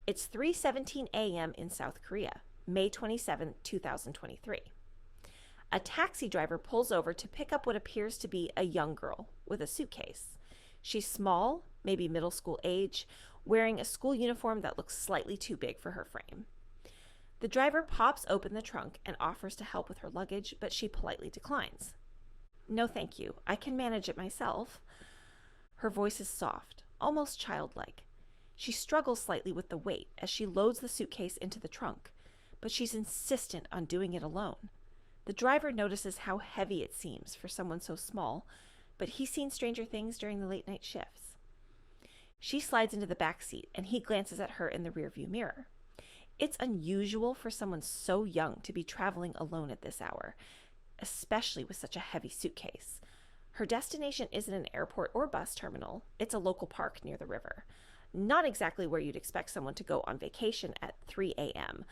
It's 3:17 a.m. in South Korea, May 27, 2023. A taxi driver pulls over to pick up what appears to be a young girl with a suitcase. She's small, maybe middle school age, wearing a school uniform that looks slightly too big for her frame. The driver pops open the trunk and offers to help with her luggage, but she politely declines. "No, thank you. I can manage it myself." Her voice is soft, almost childlike. She struggles slightly with the weight as she loads the suitcase into the trunk, but she's insistent on doing it alone. The driver notices how heavy it seems for someone so small, but he's seen stranger things during the late-night shifts. She slides into the back seat, and he glances at her in the rearview mirror. It's unusual for someone so young to be traveling alone at this hour, especially with such a heavy suitcase. Her destination isn't an airport or bus terminal. It's a local park near the river. Not exactly where you'd expect someone to go on vacation at 3 a.m.,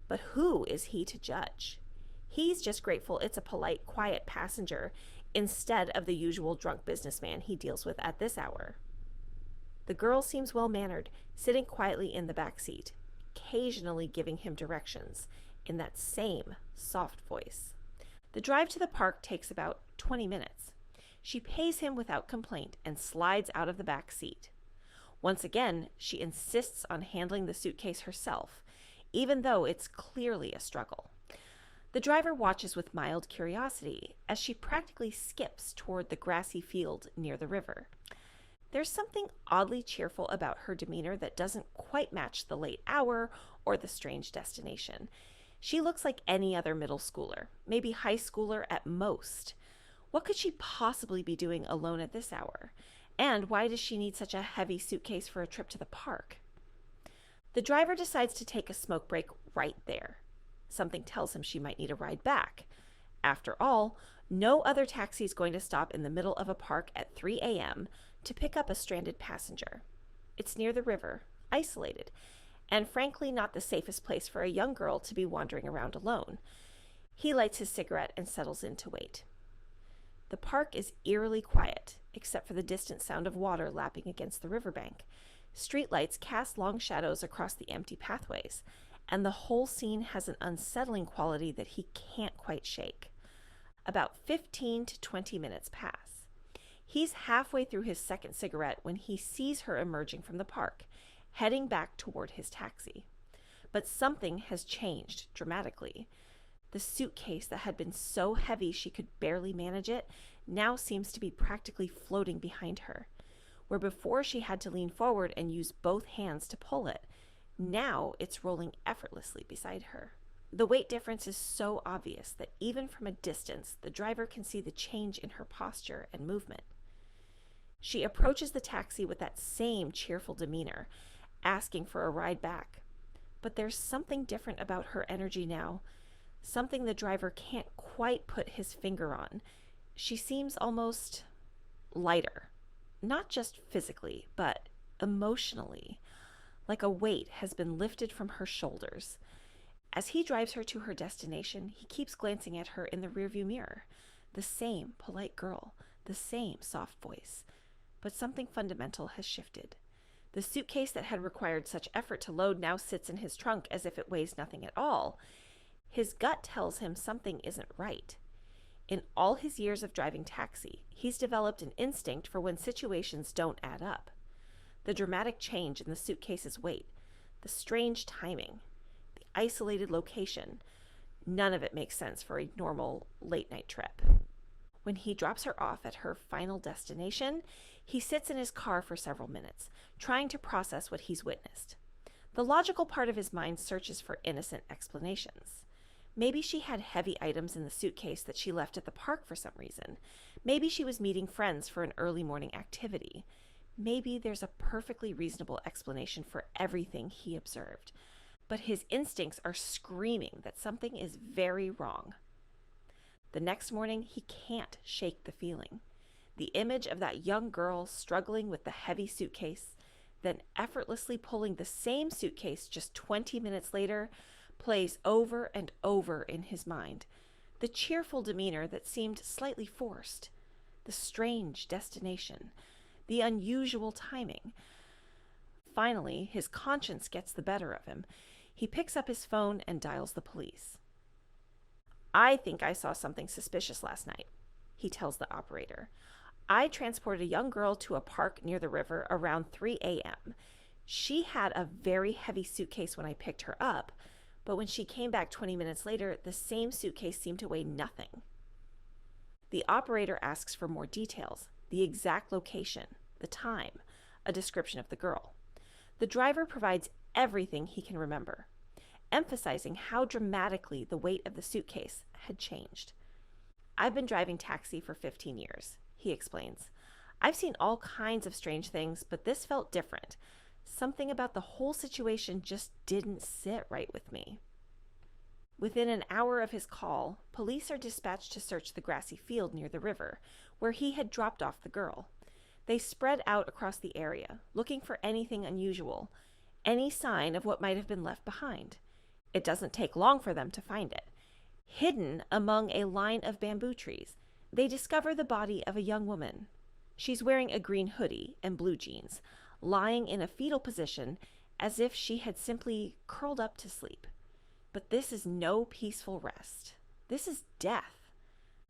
but who is he to judge? He's just grateful it's a polite, quiet passenger instead of the usual drunk businessman he deals with at this hour. The girl seems well-mannered, sitting quietly in the back seat, occasionally giving him directions in that same soft voice. The drive to the park takes about 20 minutes. She pays him without complaint and slides out of the back seat. Once again, she insists on handling the suitcase herself, even though it's clearly a struggle. The driver watches with mild curiosity as she practically skips toward the grassy field near the river. There's something oddly cheerful about her demeanor that doesn't quite match the late hour or the strange destination. She looks like any other middle schooler, maybe high schooler at most. What could she possibly be doing alone at this hour? And why does she need such a heavy suitcase for a trip to the park? The driver decides to take a smoke break right there. Something tells him she might need a ride back. After all, no other taxi is going to stop in the middle of a park at 3 a.m. to pick up a stranded passenger. It's near the river, isolated, and frankly not the safest place for a young girl to be wandering around alone. He lights his cigarette and settles in to wait. The park is eerily quiet, except for the distant sound of water lapping against the riverbank. Streetlights cast long shadows across the empty pathways, and the whole scene has an unsettling quality that he can't quite shake. About 15 to 20 minutes pass. He's halfway through his second cigarette when he sees her emerging from the park, heading back toward his taxi. But something has changed dramatically. The suitcase that had been so heavy she could barely manage it now seems to be practically floating behind her. Where before she had to lean forward and use both hands to pull it, now it's rolling effortlessly beside her. The weight difference is so obvious that even from a distance, the driver can see the change in her posture and movement. She approaches the taxi with that same cheerful demeanor, asking for a ride back. But there's something different about her energy now, something the driver can't quite put his finger on. She seems almost lighter, not just physically, but emotionally, like a weight has been lifted from her shoulders. As he drives her to her destination, he keeps glancing at her in the rearview mirror. The same polite girl, the same soft voice. But something fundamental has shifted. The suitcase that had required such effort to load now sits in his trunk as if it weighs nothing at all. His gut tells him something isn't right. In all his years of driving taxi, he's developed an instinct for when situations don't add up. The dramatic change in the suitcase's weight, the strange timing, the isolated location, none of it makes sense for a normal late-night trip. When he drops her off at her final destination, he sits in his car for several minutes, trying to process what he's witnessed. The logical part of his mind searches for innocent explanations. Maybe she had heavy items in the suitcase that she left at the park for some reason. Maybe she was meeting friends for an early morning activity. Maybe there's a perfectly reasonable explanation for everything he observed. But his instincts are screaming that something is very wrong. The next morning, he can't shake the feeling. The image of that young girl struggling with the heavy suitcase, then effortlessly pulling the same suitcase just 20 minutes later, plays over and over in his mind. The cheerful demeanor that seemed slightly forced, the strange destination, the unusual timing. Finally, his conscience gets the better of him. He picks up his phone and dials the police. "I think I saw something suspicious last night," he tells the operator. "I transported a young girl to a park near the river around 3 a.m. She had a very heavy suitcase when I picked her up, but when she came back 20 minutes later, the same suitcase seemed to weigh nothing." The operator asks for more details, the exact location, the time, a description of the girl. The driver provides everything he can remember, emphasizing how dramatically the weight of the suitcase had changed. "I've been driving taxi for 15 years, he explains. "I've seen all kinds of strange things, but this felt different. Something about the whole situation just didn't sit right with me." Within an hour of his call, police are dispatched to search the grassy field near the river, where he had dropped off the girl. They spread out across the area, looking for anything unusual, any sign of what might have been left behind. It doesn't take long for them to find it. Hidden among a line of bamboo trees, they discover the body of a young woman. She's wearing a green hoodie and blue jeans, lying in a fetal position as if she had simply curled up to sleep. But this is no peaceful rest. This is death.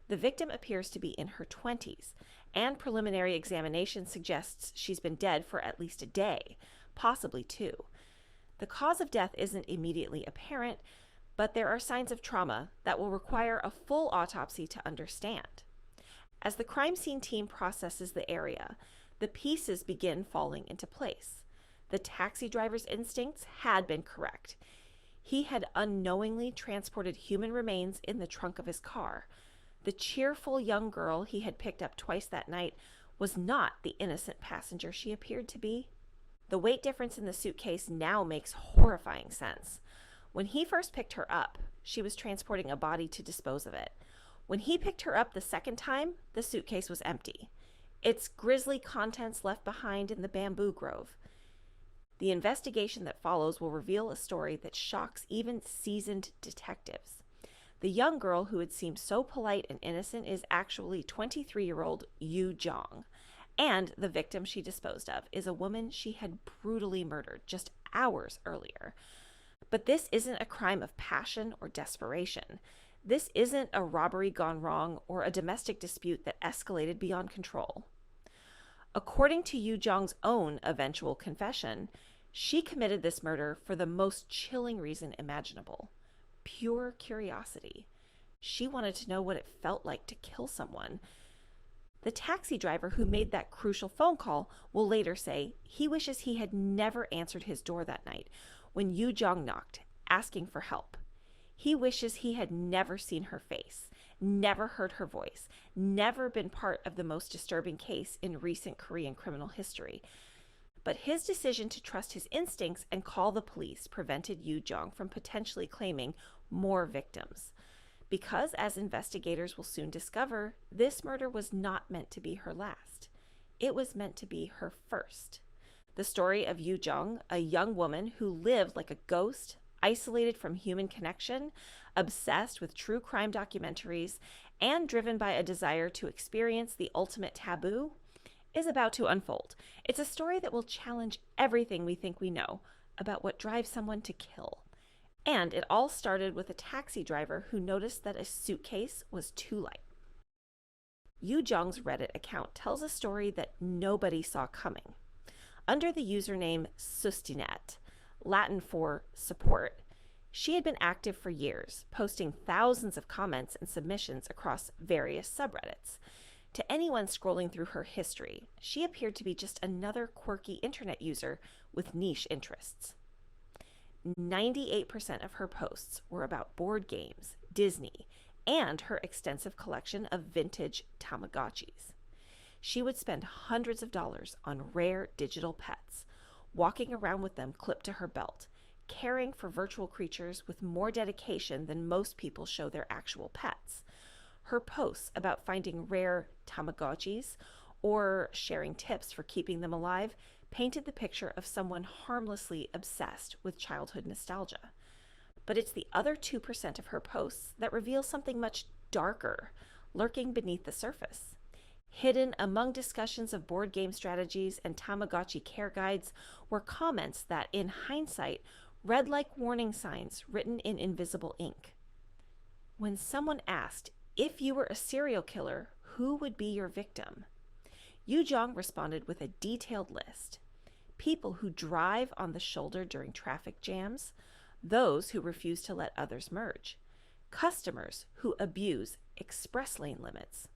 The victim appears to be in her 20s, and preliminary examination suggests she's been dead for at least a day, possibly 2. The cause of death isn't immediately apparent, but there are signs of trauma that will require a full autopsy to understand. As the crime scene team processes the area, the pieces begin falling into place. The taxi driver's instincts had been correct. He had unknowingly transported human remains in the trunk of his car. The cheerful young girl he had picked up twice that night was not the innocent passenger she appeared to be. The weight difference in the suitcase now makes horrifying sense. When he first picked her up, she was transporting a body to dispose of it. When he picked her up the second time, the suitcase was empty. Its grisly contents left behind in the bamboo grove. The investigation that follows will reveal a story that shocks even seasoned detectives. The young girl who had seemed so polite and innocent is actually 23-year-old Yu Jong, and the victim she disposed of is a woman she had brutally murdered just hours earlier. But this isn't a crime of passion or desperation. This isn't a robbery gone wrong or a domestic dispute that escalated beyond control. According to Yu Jong's own eventual confession, she committed this murder for the most chilling reason imaginable: pure curiosity. She wanted to know what it felt like to kill someone. The taxi driver who made that crucial phone call will later say he wishes he had never answered his door that night when Yu Jong knocked, asking for help. He wishes he had never seen her face, never heard her voice, never been part of the most disturbing case in recent Korean criminal history. But his decision to trust his instincts and call the police prevented Yu Jong from potentially claiming more victims. Because, as investigators will soon discover, this murder was not meant to be her last. It was meant to be her first. The story of Yu Jong, a young woman who lived like a ghost, isolated from human connection, obsessed with true crime documentaries, and driven by a desire to experience the ultimate taboo, is about to unfold. It's a story that will challenge everything we think we know about what drives someone to kill. And it all started with a taxi driver who noticed that a suitcase was too light. Yu Jong's Reddit account tells a story that nobody saw coming. Under the username Sustinet, Latin for support, she had been active for years, posting thousands of comments and submissions across various subreddits. To anyone scrolling through her history, she appeared to be just another quirky internet user with niche interests. 98% of her posts were about board games, Disney, and her extensive collection of vintage Tamagotchis. She would spend hundreds of dollars on rare digital pets, walking around with them clipped to her belt, caring for virtual creatures with more dedication than most people show their actual pets. Her posts about finding rare Tamagotchis or sharing tips for keeping them alive painted the picture of someone harmlessly obsessed with childhood nostalgia. But it's the other 2% of her posts that reveal something much darker, lurking beneath the surface. Hidden among discussions of board game strategies and Tamagotchi care guides were comments that, in hindsight, read like warning signs written in invisible ink. When someone asked, if you were a serial killer, who would be your victim? Yu Jong responded with a detailed list. People who drive on the shoulder during traffic jams, those who refuse to let others merge, customers who abuse express lane limits.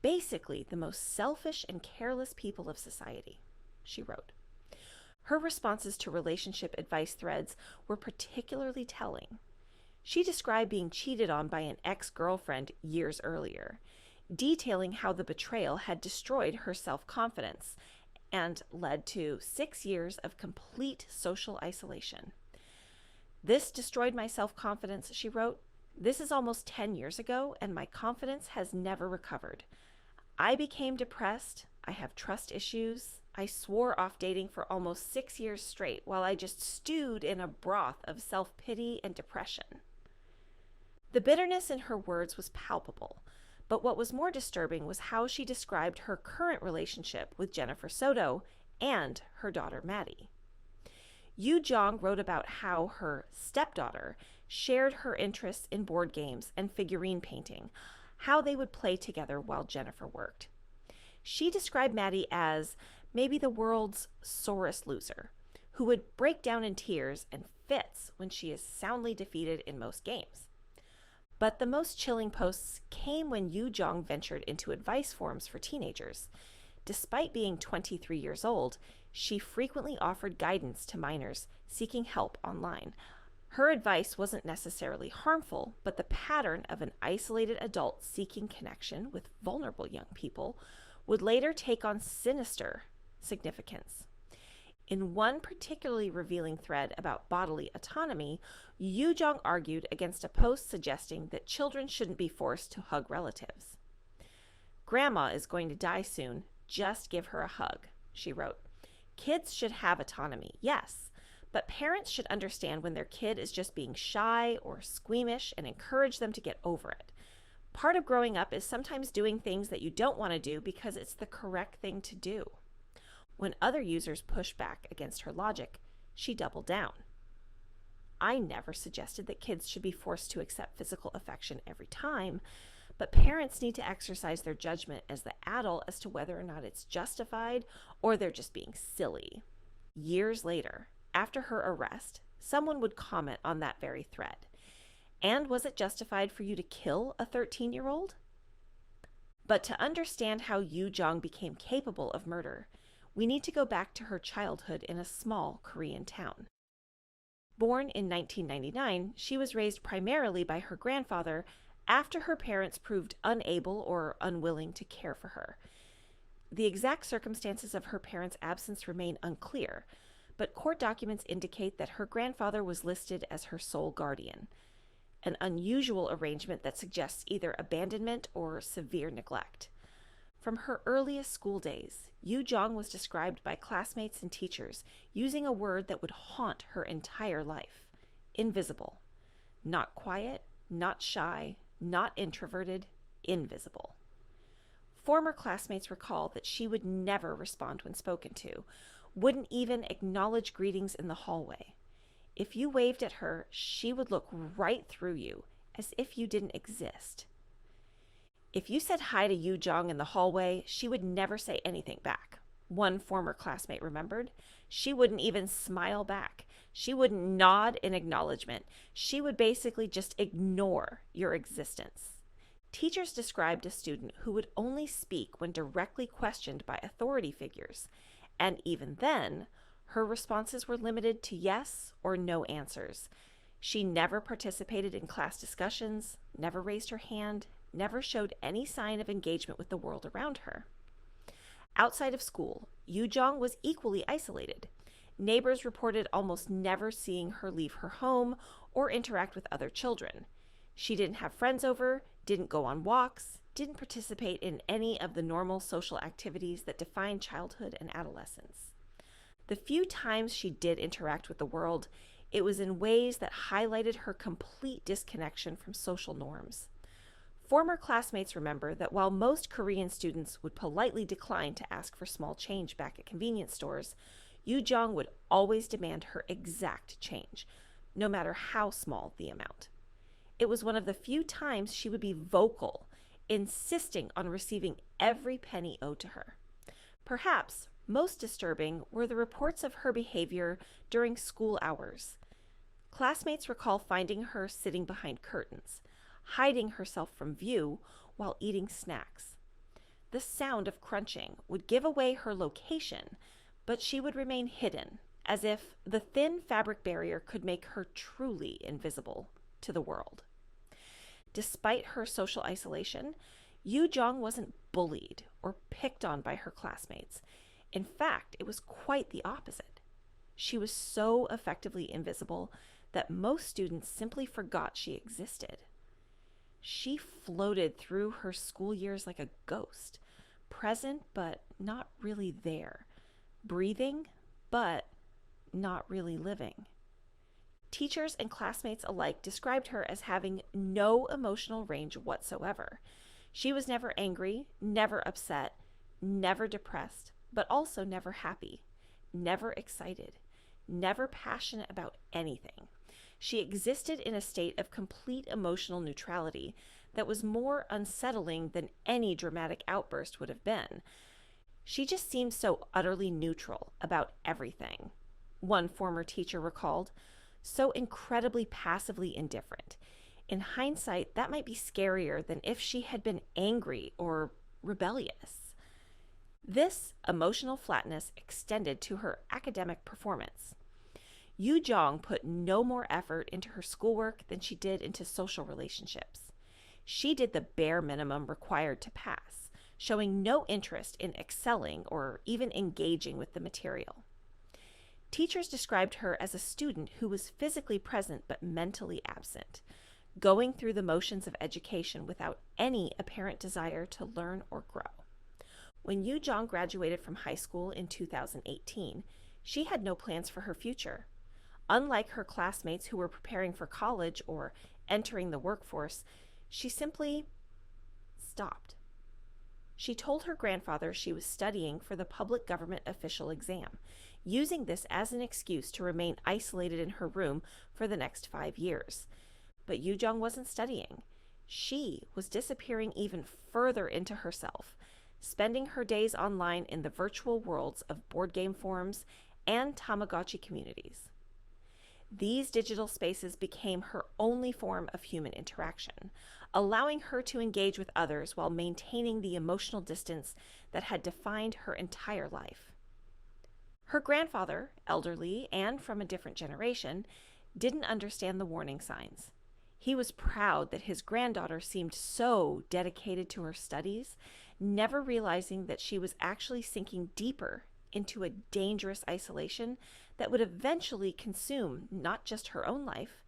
Basically, the most selfish and careless people of society, she wrote. Her responses to relationship advice threads were particularly telling. She described being cheated on by an ex-girlfriend years earlier, detailing how the betrayal had destroyed her self-confidence and led to 6 years of complete social isolation. This destroyed my self-confidence, she wrote. This is almost 10 years ago, and my confidence has never recovered. I became depressed. I have trust issues. I swore off dating for almost 6 years straight while I just stewed in a broth of self-pity and depression. The bitterness in her words was palpable, but what was more disturbing was how she described her current relationship with Jennifer Soto and her daughter Maddie. Yu Jong wrote about how her stepdaughter shared her interests in board games and figurine painting, how they would play together while Jennifer worked. She described Maddie as maybe the world's sorest loser, who would break down in tears and fits when she is soundly defeated in most games. But the most chilling posts came when Yu Jong ventured into advice forums for teenagers. Despite being 23 years old, she frequently offered guidance to minors seeking help online. Her advice wasn't necessarily harmful, but the pattern of an isolated adult seeking connection with vulnerable young people would later take on sinister significance. In one particularly revealing thread about bodily autonomy, Yu Jong argued against a post suggesting that children shouldn't be forced to hug relatives. Grandma is going to die soon. Just give her a hug, she wrote. Kids should have autonomy, yes, but parents should understand when their kid is just being shy or squeamish and encourage them to get over it. Part of growing up is sometimes doing things that you don't want to do because it's the correct thing to do. When other users pushed back against her logic, she doubled down. I never suggested that kids should be forced to accept physical affection every time, but parents need to exercise their judgment as the adult as to whether or not it's justified or they're just being silly. Years later, after her arrest, someone would comment on that very thread. And was it justified for you to kill a 13-year-old? But to understand how Yu Jong became capable of murder, we need to go back to her childhood in a small Korean town. Born in 1999, she was raised primarily by her grandfather after her parents proved unable or unwilling to care for her. The exact circumstances of her parents' absence remain unclear, but court documents indicate that her grandfather was listed as her sole guardian, an unusual arrangement that suggests either abandonment or severe neglect. From her earliest school days, Yu Jong was described by classmates and teachers using a word that would haunt her entire life: invisible. Not quiet, not shy, not introverted, invisible. Former classmates recall that she would never respond when spoken to, wouldn't even acknowledge greetings in the hallway. If you waved at her, she would look right through you, as if you didn't exist. If you said hi to Yu Jong in the hallway, she would never say anything back. One former classmate remembered. She wouldn't even smile back. She wouldn't nod in acknowledgement. She would basically just ignore your existence. Teachers described a student who would only speak when directly questioned by authority figures, and even then, her responses were limited to yes or no answers. She never participated in class discussions, never raised her hand, never showed any sign of engagement with the world around her. Outside of school, Yu Jong was equally isolated. Neighbors reported almost never seeing her leave her home or interact with other children. She didn't have friends over, didn't go on walks, didn't participate in any of the normal social activities that define childhood and adolescence. The few times she did interact with the world, it was in ways that highlighted her complete disconnection from social norms. Former classmates remember that while most Korean students would politely decline to ask for small change back at convenience stores, Yu Jong would always demand her exact change, no matter how small the amount. It was one of the few times she would be vocal, insisting on receiving every penny owed to her. Perhaps most disturbing were the reports of her behavior during school hours. Classmates recall finding her sitting behind curtains, hiding herself from view while eating snacks. The sound of crunching would give away her location, but she would remain hidden, as if the thin fabric barrier could make her truly invisible to the world. Despite her social isolation, Yu Jong wasn't bullied or picked on by her classmates. In fact, it was quite the opposite. She was so effectively invisible that most students simply forgot she existed. She floated through her school years like a ghost, present but not really there, breathing but not really living. Teachers and classmates alike described her as having no emotional range whatsoever. She was never angry, never upset, never depressed, but also never happy, never excited, never passionate about anything. She existed in a state of complete emotional neutrality that was more unsettling than any dramatic outburst would have been. She just seemed so utterly neutral about everything. One former teacher recalled, so incredibly passively indifferent. In hindsight, that might be scarier than if she had been angry or rebellious. This emotional flatness extended to her academic performance. Yu Jong put no more effort into her schoolwork than she did into social relationships. She did the bare minimum required to pass, showing no interest in excelling or even engaging with the material. Teachers described her as a student who was physically present but mentally absent, going through the motions of education without any apparent desire to learn or grow. When Yu Jong graduated from high school in 2018, she had no plans for her future. Unlike her classmates who were preparing for college or entering the workforce, she simply stopped. She told her grandfather she was studying for the public government official exam, using this as an excuse to remain isolated in her room for the next 5 years. But Yu Jong wasn't studying. She was disappearing even further into herself, spending her days online in the virtual worlds of board game forums and Tamagotchi communities. These digital spaces became her only form of human interaction, allowing her to engage with others while maintaining the emotional distance that had defined her entire life. Her grandfather, elderly and from a different generation, didn't understand the warning signs. He was proud that his granddaughter seemed so dedicated to her studies, never realizing that she was actually sinking deeper into a dangerous isolation that would eventually consume not just her own life,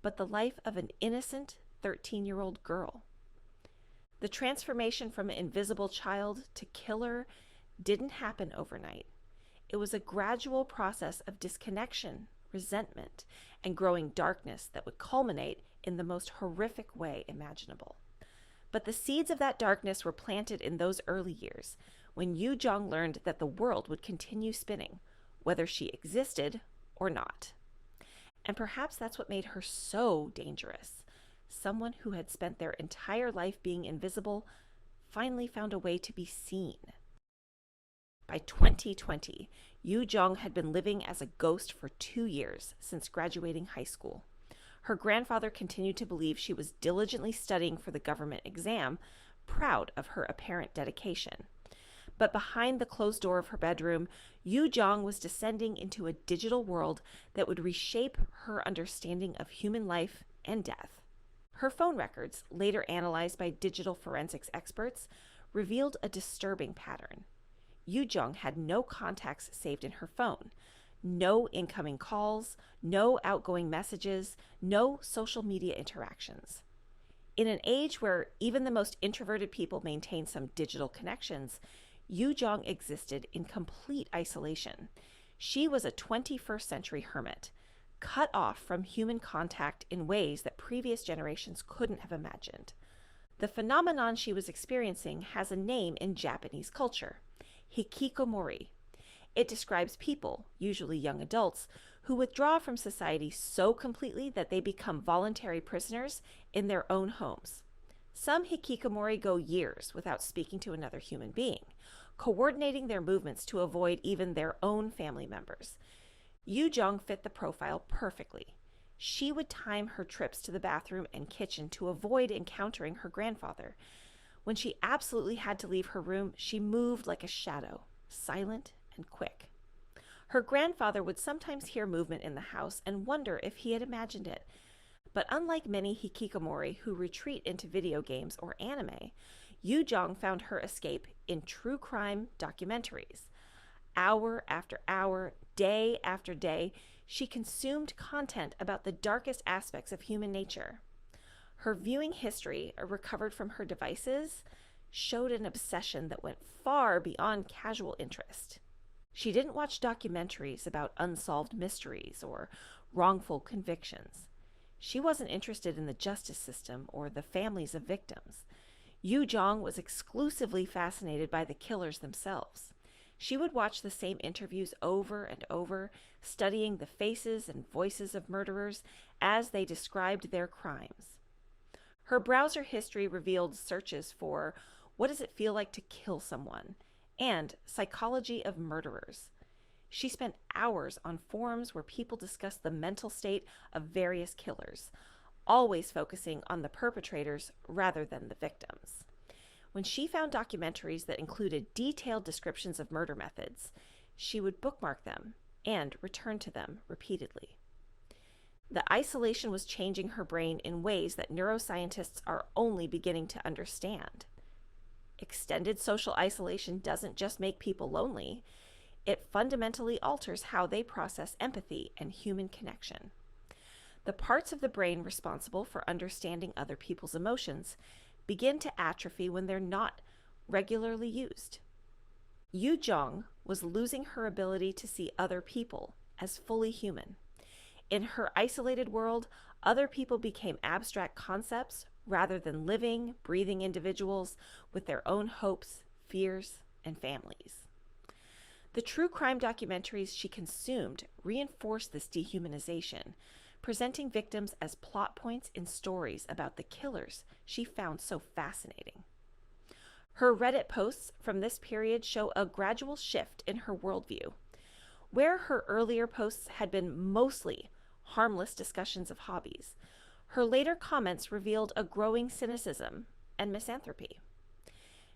but the life of an innocent 13-year-old girl. The transformation from an invisible child to killer didn't happen overnight. It was a gradual process of disconnection, resentment, and growing darkness that would culminate in the most horrific way imaginable. But the seeds of that darkness were planted in those early years, when Yu Jong learned that the world would continue spinning, whether she existed or not. And perhaps that's what made her so dangerous. Someone who had spent their entire life being invisible finally found a way to be seen. By 2020, Yu Jong had been living as a ghost for 2 years since graduating high school. Her grandfather continued to believe she was diligently studying for the government exam, proud of her apparent dedication. But behind the closed door of her bedroom, Yu Jong was descending into a digital world that would reshape her understanding of human life and death. Her phone records, later analyzed by digital forensics experts, revealed a disturbing pattern. Yu Jong had no contacts saved in her phone, no incoming calls, no outgoing messages, no social media interactions. In an age where even the most introverted people maintain some digital connections, Yu Jong existed in complete isolation. She was a 21st century hermit, cut off from human contact in ways that previous generations couldn't have imagined. The phenomenon she was experiencing has a name in Japanese culture: hikikomori. It describes people, usually young adults, who withdraw from society so completely that they become voluntary prisoners in their own homes. Some hikikomori go years without speaking to another human being, coordinating their movements to avoid even their own family members. Yu Jong fit the profile perfectly. She would time her trips to the bathroom and kitchen to avoid encountering her grandfather. When she absolutely had to leave her room, she moved like a shadow, silent and quick. Her grandfather would sometimes hear movement in the house and wonder if he had imagined it. But unlike many hikikomori who retreat into video games or anime, Yu Jong found her escape in true crime documentaries. Hour after hour, day after day, she consumed content about the darkest aspects of human nature. Her viewing history, recovered from her devices, showed an obsession that went far beyond casual interest. She didn't watch documentaries about unsolved mysteries or wrongful convictions. She wasn't interested in the justice system or the families of victims. Yu Jong was exclusively fascinated by the killers themselves. She would watch the same interviews over and over, studying the faces and voices of murderers as they described their crimes. Her browser history revealed searches for "what does it feel like to kill someone?" and "psychology of murderers." She spent hours on forums where people discussed the mental state of various killers, always focusing on the perpetrators rather than the victims. When she found documentaries that included detailed descriptions of murder methods, she would bookmark them and return to them repeatedly. The isolation was changing her brain in ways that neuroscientists are only beginning to understand. Extended social isolation doesn't just make people lonely, it fundamentally alters how they process empathy and human connection. The parts of the brain responsible for understanding other people's emotions begin to atrophy when they're not regularly used. Yu Jong was losing her ability to see other people as fully human. In her isolated world, other people became abstract concepts rather than living, breathing individuals with their own hopes, fears, and families. The true crime documentaries she consumed reinforced this dehumanization, presenting victims as plot points in stories about the killers she found so fascinating. Her Reddit posts from this period show a gradual shift in her worldview. Where her earlier posts had been mostly harmless discussions of hobbies, her later comments revealed a growing cynicism and misanthropy.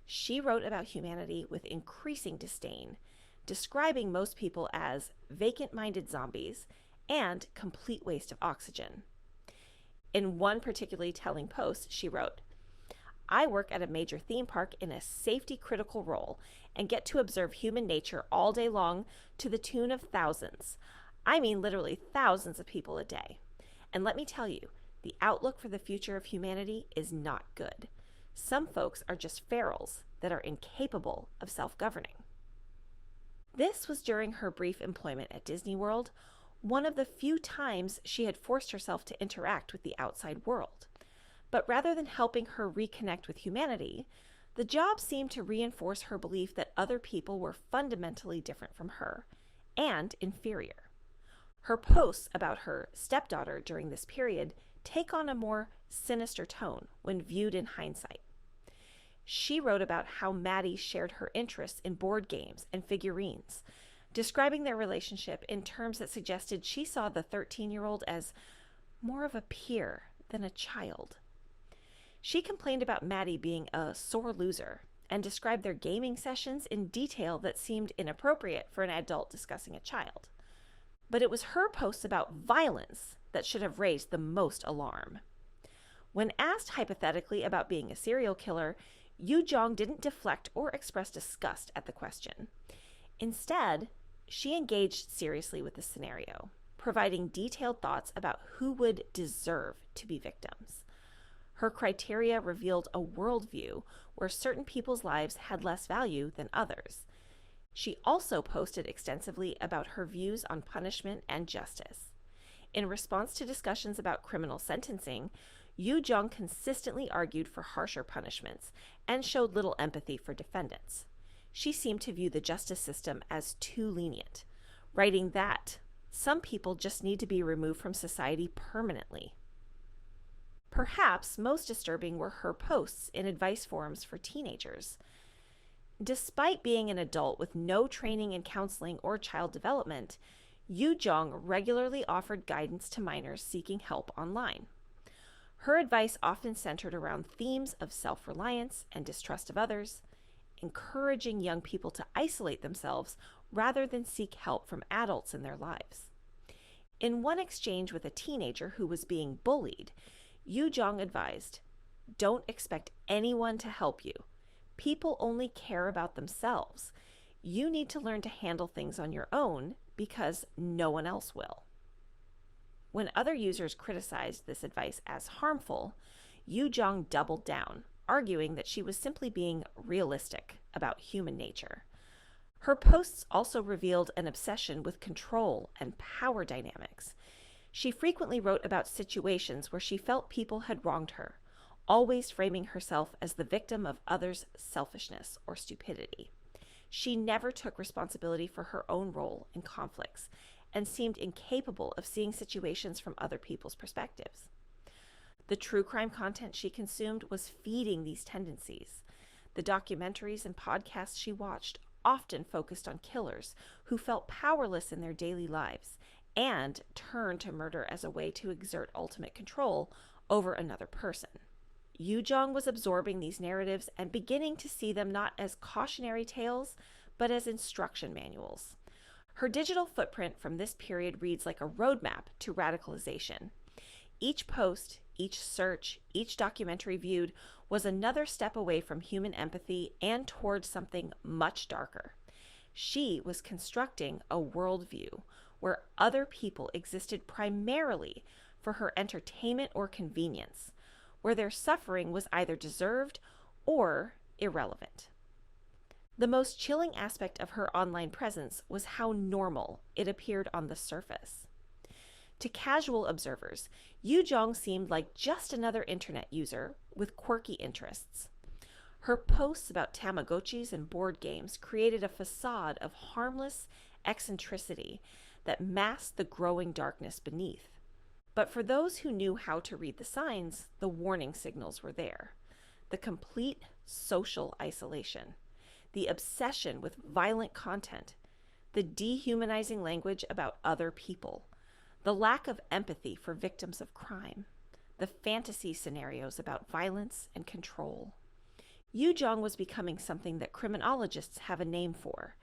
She wrote about humanity with increasing disdain, describing most people as vacant-minded zombies and complete waste of oxygen. In one particularly telling post, she wrote, "I work at a major theme park in a safety-critical role and get to observe human nature all day long to the tune of thousands. I mean literally thousands of people a day. And let me tell you, the outlook for the future of humanity is not good. Some folks are just ferals that are incapable of self-governing." This was during her brief employment at Disney World, one of the few times she had forced herself to interact with the outside world. But rather than helping her reconnect with humanity, the job seemed to reinforce her belief that other people were fundamentally different from her and inferior. Her posts about her stepdaughter during this period take on a more sinister tone when viewed in hindsight. She wrote about how Maddie shared her interests in board games and figurines, describing their relationship in terms that suggested she saw the 13-year-old as more of a peer than a child. She complained about Maddie being a sore loser and described their gaming sessions in detail that seemed inappropriate for an adult discussing a child. But it was her posts about violence that should have raised the most alarm. When asked hypothetically about being a serial killer, Yu Jong didn't deflect or express disgust at the question. Instead, she engaged seriously with the scenario, providing detailed thoughts about who would deserve to be victims. Her criteria revealed a worldview where certain people's lives had less value than others. She also posted extensively about her views on punishment and justice. In response to discussions about criminal sentencing, Yu Jong consistently argued for harsher punishments and showed little empathy for defendants. She seemed to view the justice system as too lenient, writing that some people just need to be removed from society permanently. Perhaps most disturbing were her posts in advice forums for teenagers. Despite being an adult with no training in counseling or child development, Yu Jong regularly offered guidance to minors seeking help online. Her advice often centered around themes of self-reliance and distrust of others, encouraging young people to isolate themselves rather than seek help from adults in their lives. In one exchange with a teenager who was being bullied, Yu Jong advised, "Don't expect anyone to help you. People only care about themselves. You need to learn to handle things on your own because no one else will." When other users criticized this advice as harmful, Yu Jong doubled down, arguing that she was simply being realistic about human nature. Her posts also revealed an obsession with control and power dynamics. She frequently wrote about situations where she felt people had wronged her, always framing herself as the victim of others' selfishness or stupidity. She never took responsibility for her own role in conflicts and seemed incapable of seeing situations from other people's perspectives. The true crime content she consumed was feeding these tendencies. The documentaries and podcasts she watched often focused on killers who felt powerless in their daily lives and turned to murder as a way to exert ultimate control over another person. Yu Jong was absorbing these narratives and beginning to see them not as cautionary tales, but as instruction manuals. Her digital footprint from this period reads like a roadmap to radicalization. Each post, each search, each documentary viewed was another step away from human empathy and towards something much darker. She was constructing a worldview where other people existed primarily for her entertainment or convenience, where their suffering was either deserved or irrelevant. The most chilling aspect of her online presence was how normal it appeared on the surface. To casual observers, Yu Jong seemed like just another internet user with quirky interests. Her posts about Tamagotchis and board games created a facade of harmless eccentricity that masked the growing darkness beneath. But for those who knew how to read the signs, the warning signals were there. The complete social isolation, the obsession with violent content, the dehumanizing language about other people, the lack of empathy for victims of crime, the fantasy scenarios about violence and control. Yu Jong was becoming something that criminologists have a name for,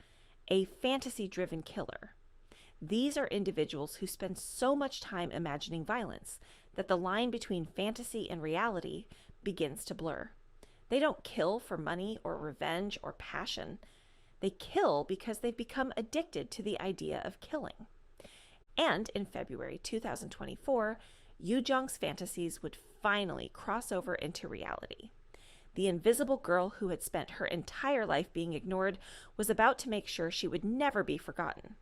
a fantasy-driven killer. These are individuals who spend so much time imagining violence that the line between fantasy and reality begins to blur. They don't kill for money or revenge or passion. They kill because they've become addicted to the idea of killing. And in February 2024, Yu Jong's fantasies would finally cross over into reality. The invisible girl who had spent her entire life being ignored was about to make sure she would never be forgotten.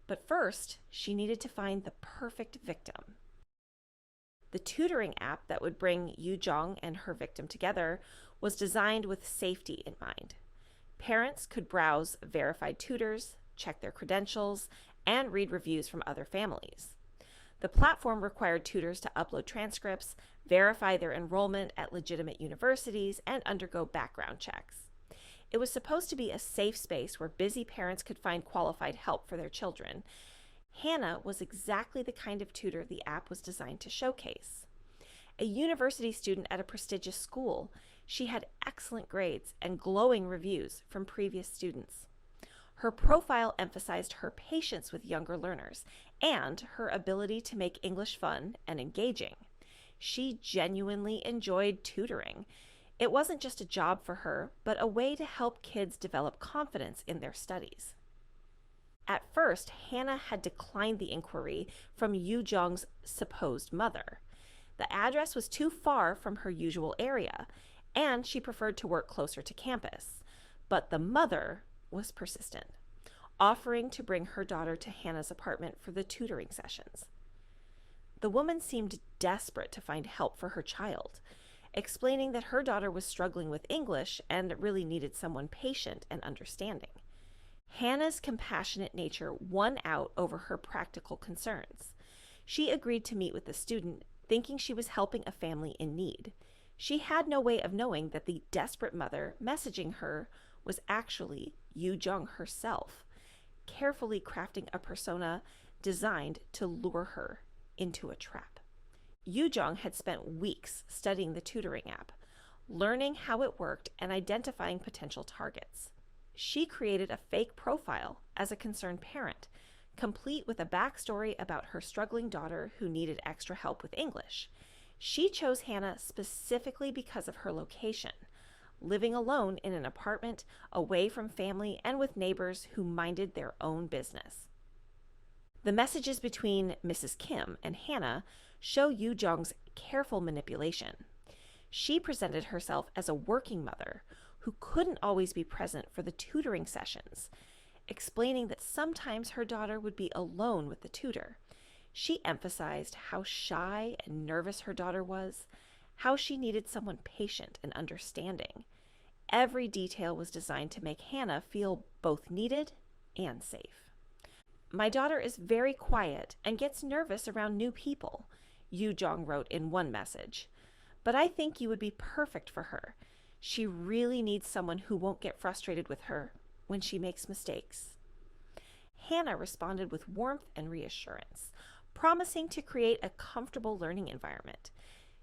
But first, she needed to find the perfect victim. The tutoring app that would bring Yu Jong and her victim together was designed with safety in mind. Parents could browse verified tutors, check their credentials, and read reviews from other families. The platform required tutors to upload transcripts, verify their enrollment at legitimate universities, and undergo background checks. It was supposed to be a safe space where busy parents could find qualified help for their children. Hannah was exactly the kind of tutor the app was designed to showcase. A university student at a prestigious school, she had excellent grades and glowing reviews from previous students. Her profile emphasized her patience with younger learners and her ability to make English fun and engaging. She genuinely enjoyed tutoring. It wasn't just a job for her, but a way to help kids develop confidence in their studies. At first, Hannah had declined the inquiry from Yu Jong's supposed mother. The address was too far from her usual area, and she preferred to work closer to campus. But the mother was persistent, offering to bring her daughter to Hannah's apartment for the tutoring sessions. the woman seemed desperate to find help for her child, explaining that her daughter was struggling with English and really needed someone patient and understanding. Hannah's compassionate nature won out over her practical concerns. She agreed to meet with the student, thinking she was helping a family in need. She had no way of knowing that the desperate mother messaging her was actually Yu Jong herself, carefully crafting a persona designed to lure her into a trap. Yu Jong had spent weeks studying the tutoring app, learning how it worked and identifying potential targets. She created a fake profile as a concerned parent, complete with a backstory about her struggling daughter who needed extra help with English. She chose Hannah specifically because of her location, living alone in an apartment, away from family and with neighbors who minded their own business. The messages between Mrs. Kim and Hannah show Yu Jong's careful manipulation. She presented herself as a working mother who couldn't always be present for the tutoring sessions, explaining that sometimes her daughter would be alone with the tutor. She emphasized how shy and nervous her daughter was, how she needed someone patient and understanding. Every detail was designed to make Hannah feel both needed and safe. "My daughter is very quiet and gets nervous around new people," Yu Jong wrote in one message. "But I think you would be perfect for her. She really needs someone who won't get frustrated with her when she makes mistakes." Hannah responded with warmth and reassurance, promising to create a comfortable learning environment.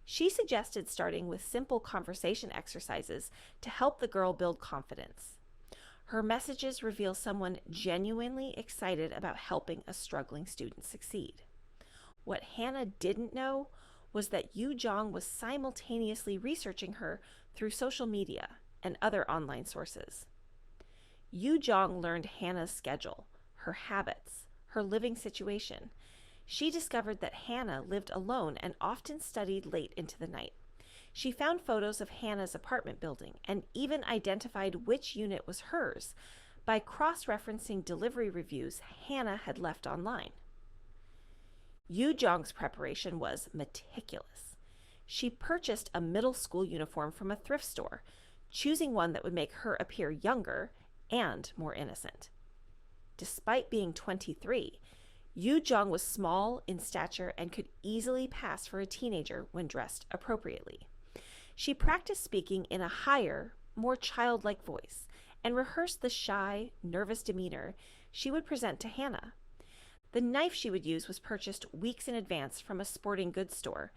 She suggested starting with simple conversation exercises to help the girl build confidence. Her messages reveal someone genuinely excited about helping a struggling student succeed. What Hannah didn't know was that Yu Jong was simultaneously researching her through social media and other online sources. Yu Jong learned Hannah's schedule, her habits, her living situation. She discovered that Hannah lived alone and often studied late into the night. She found photos of Hannah's apartment building and even identified which unit was hers by cross-referencing delivery reviews Hannah had left online. Yu Jong's preparation was meticulous. She purchased a middle school uniform from a thrift store, choosing one that would make her appear younger and more innocent. Despite being 23, Yu Jong was small in stature and could easily pass for a teenager when dressed appropriately. She practiced speaking in a higher, more childlike voice and rehearsed the shy, nervous demeanor she would present to Hannah. The knife she would use was purchased weeks in advance from a sporting goods store.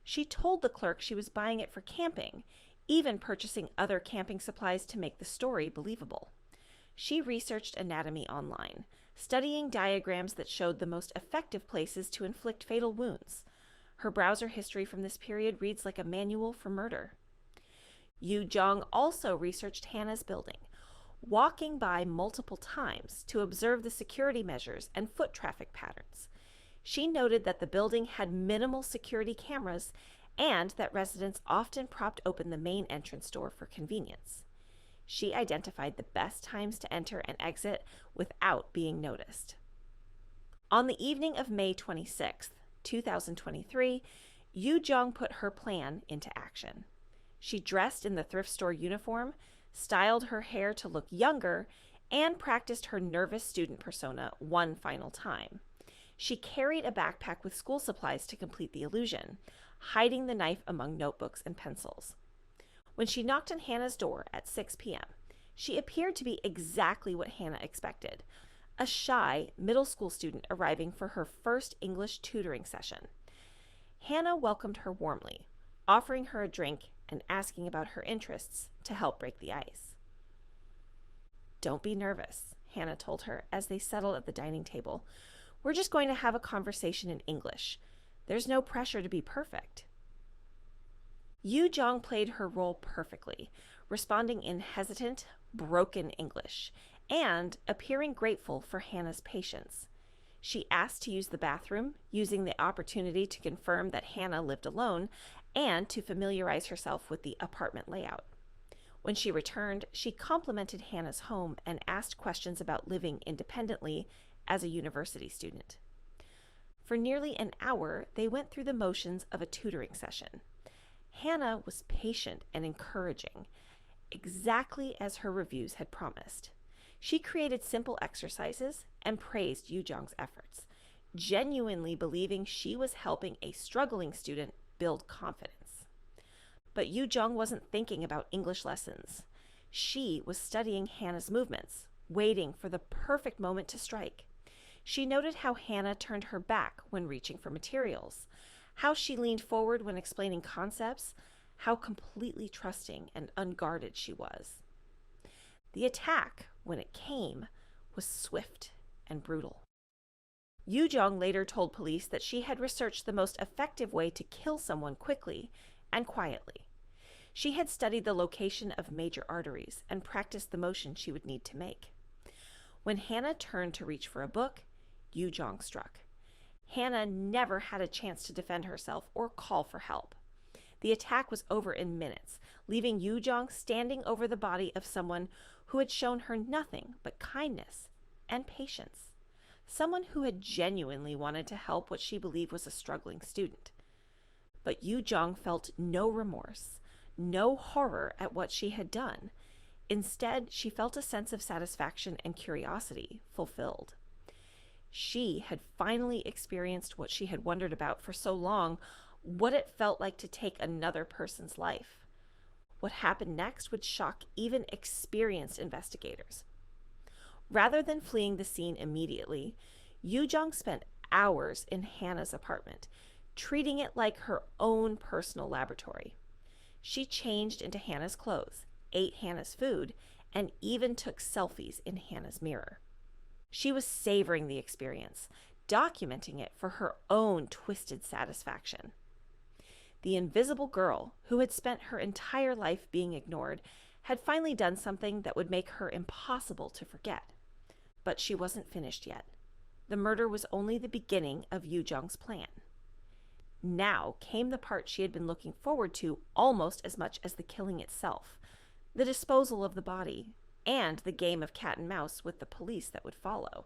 She told the clerk she was buying it for camping, even purchasing other camping supplies to make the story believable. She researched anatomy online, studying diagrams that showed the most effective places to inflict fatal wounds. Her browser history from this period reads like a manual for murder. Yu Jong also researched Hannah's building, walking by multiple times to observe the security measures and foot traffic patterns. She noted that the building had minimal security cameras and that residents often propped open the main entrance door for convenience. She identified the best times to enter and exit without being noticed. On the evening of May 26, 2023, Yu Jong put her plan into action. She dressed in the thrift store uniform, styled her hair to look younger, and practiced her nervous student persona one final time. She carried a backpack with school supplies to complete the illusion, hiding the knife among notebooks and pencils. When she knocked on Hannah's door at 6 p.m., she appeared to be exactly what Hannah expected, a shy middle school student arriving for her first English tutoring session. Hannah welcomed her warmly, offering her a drink and asking about her interests to help break the ice. "Don't be nervous," Hannah told her as they settled at the dining table. "We're just going to have a conversation in English. There's no pressure to be perfect." Yu Jong played her role perfectly, responding in hesitant, broken English, and appearing grateful for Hannah's patience. She asked to use the bathroom, using the opportunity to confirm that Hannah lived alone and to familiarize herself with the apartment layout. When she returned, she complimented Hannah's home and asked questions about living independently as a university student. For nearly an hour, they went through the motions of a tutoring session. Hannah was patient and encouraging, exactly as her reviews had promised. She created simple exercises and praised Yu Jong's efforts, genuinely believing she was helping a struggling student build confidence. But Yu Jong wasn't thinking about English lessons. She was studying Hannah's movements, waiting for the perfect moment to strike. She noted how Hannah turned her back when reaching for materials, how she leaned forward when explaining concepts, how completely trusting and unguarded she was. The attack, when it came, was swift and brutal. Yu Jong later told police that she had researched the most effective way to kill someone quickly and quietly. She had studied the location of major arteries and practiced the motion she would need to make. When Hannah turned to reach for a book, Yu Jong struck. Hannah never had a chance to defend herself or call for help. The attack was over in minutes, leaving Yu Jong standing over the body of someone who had shown her nothing but kindness and patience. Someone who had genuinely wanted to help what she believed was a struggling student. But Yu Jong felt no remorse, no horror at what she had done. Instead, she felt a sense of satisfaction and curiosity fulfilled. She had finally experienced what she had wondered about for so long, what it felt like to take another person's life. What happened next would shock even experienced investigators. Rather than fleeing the scene immediately, Yu Jong spent hours in Hannah's apartment, treating it like her own personal laboratory. She changed into Hannah's clothes, ate Hannah's food, and even took selfies in Hannah's mirror. She was savoring the experience, documenting it for her own twisted satisfaction. The invisible girl, who had spent her entire life being ignored, had finally done something that would make her impossible to forget. But she wasn't finished yet. The murder was only the beginning of Yu Jong's plan. Now came the part she had been looking forward to almost as much as the killing itself, the disposal of the body, and the game of cat and mouse with the police that would follow.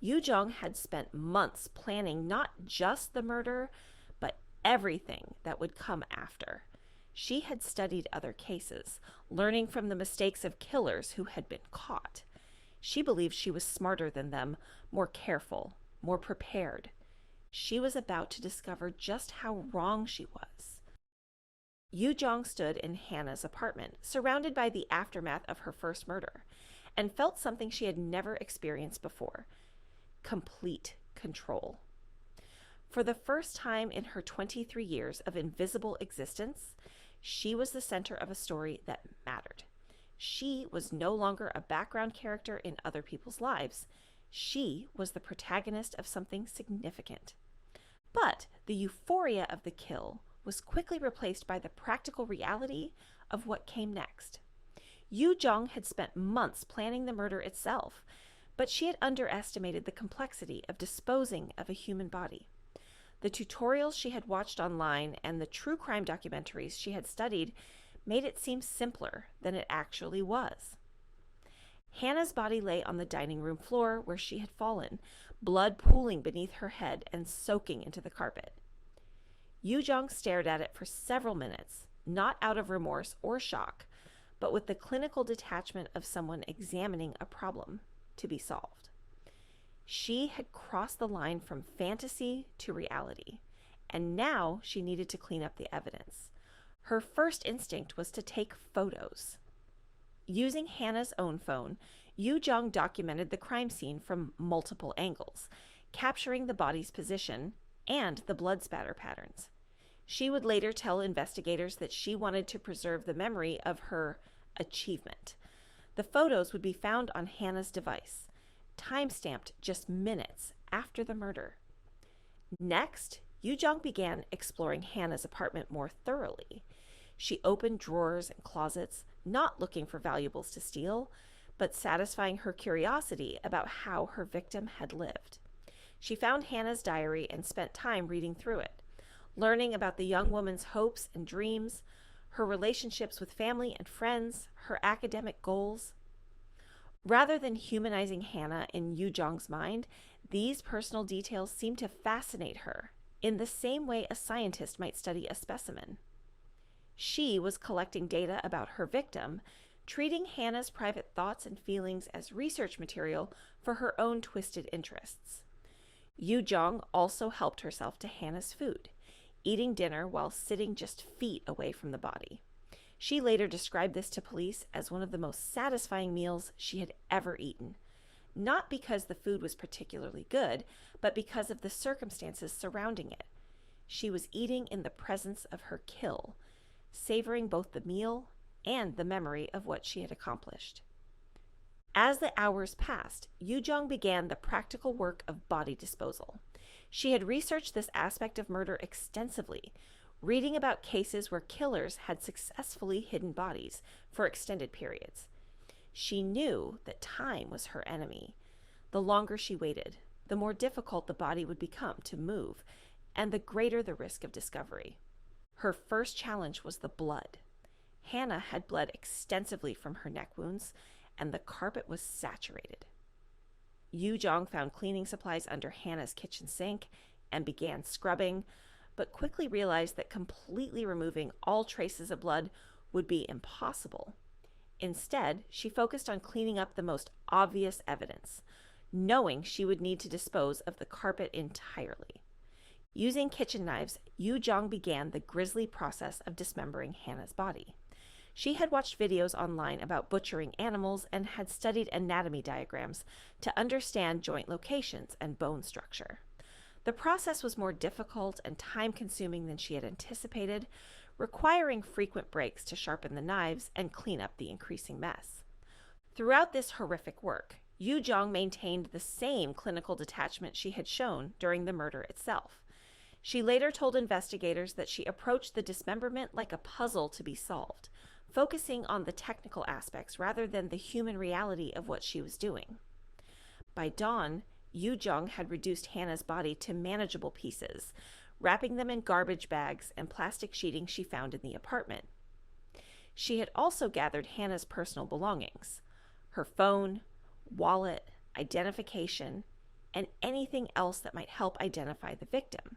Yu Jong had spent months planning not just the murder, but everything that would come after. She had studied other cases, learning from the mistakes of killers who had been caught. She believed she was smarter than them, more careful, more prepared. She was about to discover just how wrong she was. Yu Jong stood in Hannah's apartment, surrounded by the aftermath of her first murder, and felt something she had never experienced before: complete control. For the first time in her 23 years of invisible existence, she was the center of a story that mattered. She was no longer a background character in other people's lives. She was the protagonist of something significant. But the euphoria of the kill was quickly replaced by the practical reality of what came next. Yu Jong had spent months planning the murder itself, but she had underestimated the complexity of disposing of a human body. The tutorials she had watched online and the true crime documentaries she had studied made it seem simpler than it actually was. Hannah's body lay on the dining room floor where she had fallen, blood pooling beneath her head and soaking into the carpet. Yu Jong stared at it for several minutes, not out of remorse or shock, but with the clinical detachment of someone examining a problem to be solved. She had crossed the line from fantasy to reality, and now she needed to clean up the evidence. Her first instinct was to take photos. Using Hannah's own phone, Yu Jong documented the crime scene from multiple angles, capturing the body's position and the blood spatter patterns. She would later tell investigators that she wanted to preserve the memory of her achievement. The photos would be found on Hannah's device, time-stamped just minutes after the murder. Next, Yu Jong began exploring Hannah's apartment more thoroughly. She opened drawers and closets, not looking for valuables to steal, but satisfying her curiosity about how her victim had lived. She found Hannah's diary and spent time reading through it, learning about the young woman's hopes and dreams, her relationships with family and friends, her academic goals. Rather than humanizing Hannah in Yu Jong's mind, These personal details seemed to fascinate her, in the same way a scientist might study a specimen. She was collecting data about her victim, treating Hannah's private thoughts and feelings as research material for her own twisted interests. Yu Jong also helped herself to Hannah's food, eating dinner while sitting just feet away from the body. She later described this to police as one of the most satisfying meals she had ever eaten, not because the food was particularly good, but because of the circumstances surrounding it. She was eating in the presence of her kill, savoring both the meal and the memory of what she had accomplished. As the hours passed, Yu Jong began the practical work of body disposal. She had researched this aspect of murder extensively, reading about cases where killers had successfully hidden bodies for extended periods. She knew that time was her enemy. The longer she waited, the more difficult the body would become to move, and the greater the risk of discovery. Her first challenge was the blood. Hannah had bled extensively from her neck wounds, and the carpet was saturated. Yu Jong found cleaning supplies under Hannah's kitchen sink and began scrubbing, but quickly realized that completely removing all traces of blood would be impossible. Instead, she focused on cleaning up the most obvious evidence, knowing she would need to dispose of the carpet entirely. Using kitchen knives, Yu Jong began the grisly process of dismembering Hannah's body. She had watched videos online about butchering animals and had studied anatomy diagrams to understand joint locations and bone structure. The process was more difficult and time-consuming than she had anticipated, requiring frequent breaks to sharpen the knives and clean up the increasing mess. Throughout this horrific work, Yu Jong maintained the same clinical detachment she had shown during the murder itself. She later told investigators that she approached the dismemberment like a puzzle to be solved, focusing on the technical aspects rather than the human reality of what she was doing. By dawn, Yu Jong had reduced Hannah's body to manageable pieces, wrapping them in garbage bags and plastic sheeting she found in the apartment. She had also gathered Hannah's personal belongings, her phone, wallet, identification, and anything else that might help identify the victim.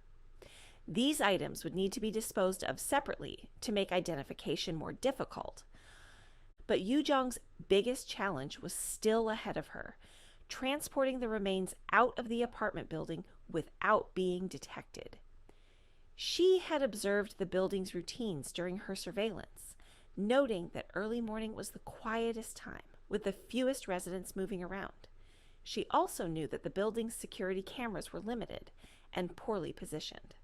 These items would need to be disposed of separately to make identification more difficult. But Yu Jong's biggest challenge was still ahead of her, transporting the remains out of the apartment building without being detected. She had observed the building's routines during her surveillance, noting that early morning was the quietest time, with the fewest residents moving around. She also knew that the building's security cameras were limited and poorly positioned.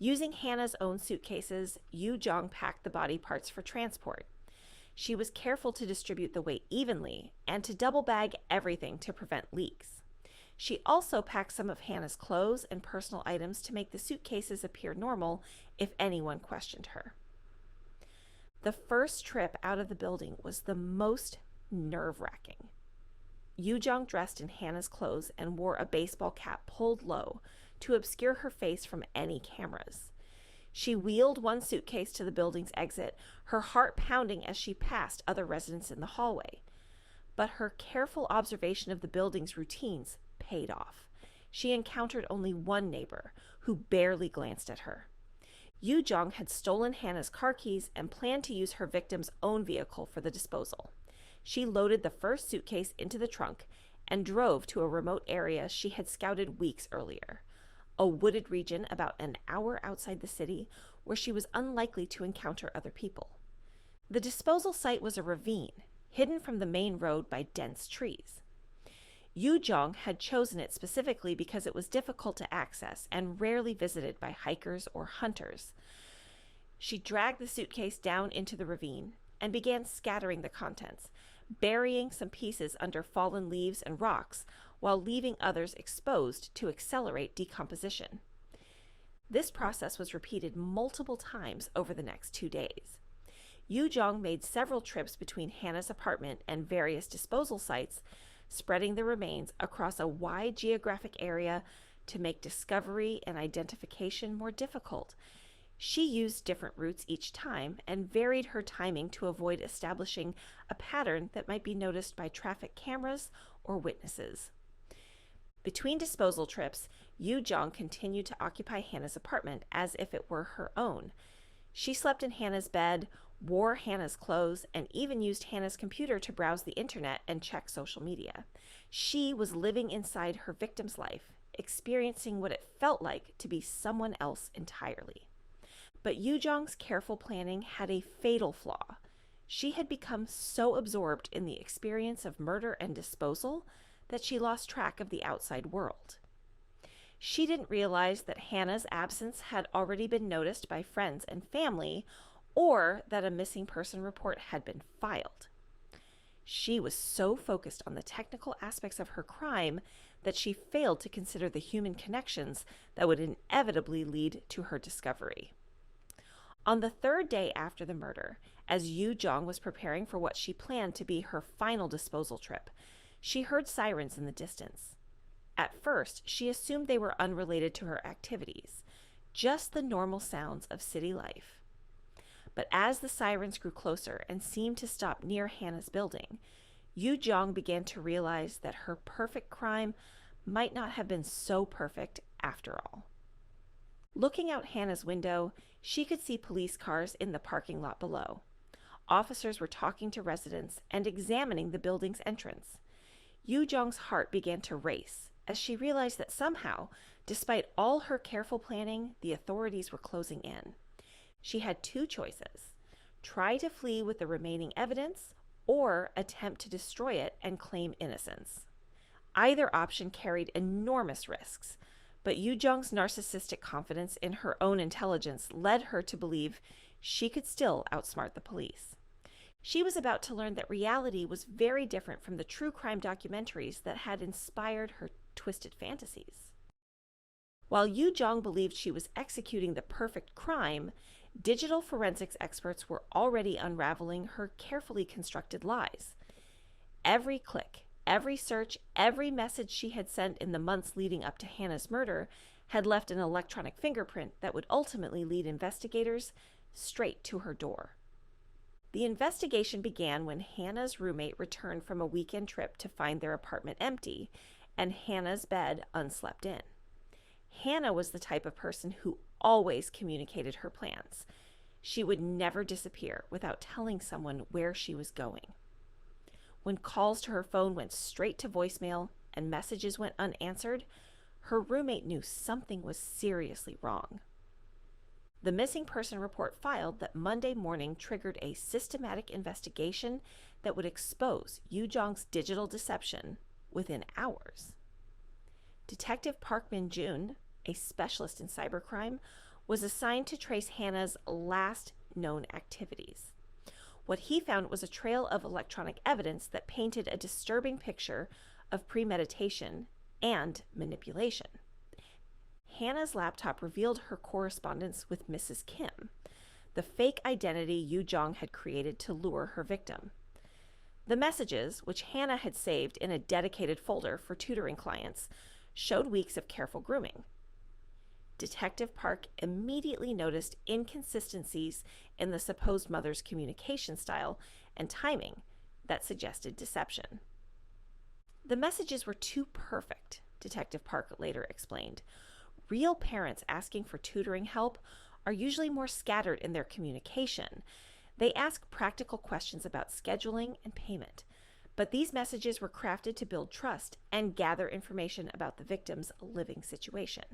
Using Hannah's own suitcases, Yu Jong packed the body parts for transport. She was careful to distribute the weight evenly and to double bag everything to prevent leaks. She also packed some of Hannah's clothes and personal items to make the suitcases appear normal if anyone questioned her. The first trip out of the building was the most nerve-wracking. Yu Jong dressed in Hannah's clothes and wore a baseball cap pulled low to obscure her face from any cameras. She wheeled one suitcase to the building's exit, her heart pounding as she passed other residents in the hallway. But her careful observation of the building's routines paid off. She encountered only one neighbor, who barely glanced at her. Yu Jong had stolen Hannah's car keys and planned to use her victim's own vehicle for the disposal. She loaded the first suitcase into the trunk and drove to a remote area she had scouted weeks earlier, a wooded region about an hour outside the city where she was unlikely to encounter other people. The disposal site was a ravine, hidden from the main road by dense trees. Yu Jong had chosen it specifically because it was difficult to access and rarely visited by hikers or hunters. She dragged the suitcase down into the ravine and began scattering the contents, burying some pieces under fallen leaves and rocks while leaving others exposed to accelerate decomposition. This process was repeated multiple times over the next 2 days. Yu Jong made several trips between Hannah's apartment and various disposal sites, spreading the remains across a wide geographic area to make discovery and identification more difficult. She used different routes each time and varied her timing to avoid establishing a pattern that might be noticed by traffic cameras or witnesses. Between disposal trips, Yu Jong continued to occupy Hannah's apartment as if it were her own. She slept in Hannah's bed, wore Hannah's clothes, and even used Hannah's computer to browse the internet and check social media. She was living inside her victim's life, experiencing what it felt like to be someone else entirely. But Yu Jong's careful planning had a fatal flaw. She had become so absorbed in the experience of murder and disposal that she lost track of the outside world. She didn't realize that Hannah's absence had already been noticed by friends and family, or that a missing person report had been filed. She was so focused on the technical aspects of her crime that she failed to consider the human connections that would inevitably lead to her discovery. On the third day after the murder, as Yu Jong was preparing for what she planned to be her final disposal trip, she heard sirens in the distance. At first, she assumed they were unrelated to her activities, just the normal sounds of city life. But as the sirens grew closer and seemed to stop near Hannah's building, Yu Jong began to realize that her perfect crime might not have been so perfect after all. Looking out Hannah's window, she could see police cars in the parking lot below. Officers were talking to residents and examining the building's entrance. Yu Jong's heart began to race as she realized that somehow, despite all her careful planning, the authorities were closing in. She had two choices: try to flee with the remaining evidence, or attempt to destroy it and claim innocence. Either option carried enormous risks, but Yu Jong's narcissistic confidence in her own intelligence led her to believe she could still outsmart the police. She was about to learn that reality was very different from the true crime documentaries that had inspired her twisted fantasies. While Yu Jong believed she was executing the perfect crime, digital forensics experts were already unraveling her carefully constructed lies. Every click, every search, every message she had sent in the months leading up to Hannah's murder had left an electronic fingerprint that would ultimately lead investigators straight to her door. The investigation began when Hannah's roommate returned from a weekend trip to find their apartment empty and Hannah's bed unslept in. Hannah was the type of person who always communicated her plans. She would never disappear without telling someone where she was going. When calls to her phone went straight to voicemail and messages went unanswered, her roommate knew something was seriously wrong. The missing person report filed that Monday morning triggered a systematic investigation that would expose Yu Jong's digital deception within hours. Detective Park Min-jun, a specialist in cybercrime, was assigned to trace Hannah's last known activities. What he found was a trail of electronic evidence that painted a disturbing picture of premeditation and manipulation. Hannah's laptop revealed her correspondence with Mrs. Kim, the fake identity Yu Jong had created to lure her victim. The messages, which Hannah had saved in a dedicated folder for tutoring clients, showed weeks of careful grooming. Detective Park immediately noticed inconsistencies in the supposed mother's communication style and timing that suggested deception. The messages were too perfect, Detective Park later explained. Real parents asking for tutoring help are usually more scattered in their communication. They ask practical questions about scheduling and payment, but these messages were crafted to build trust and gather information about the victim's living situation.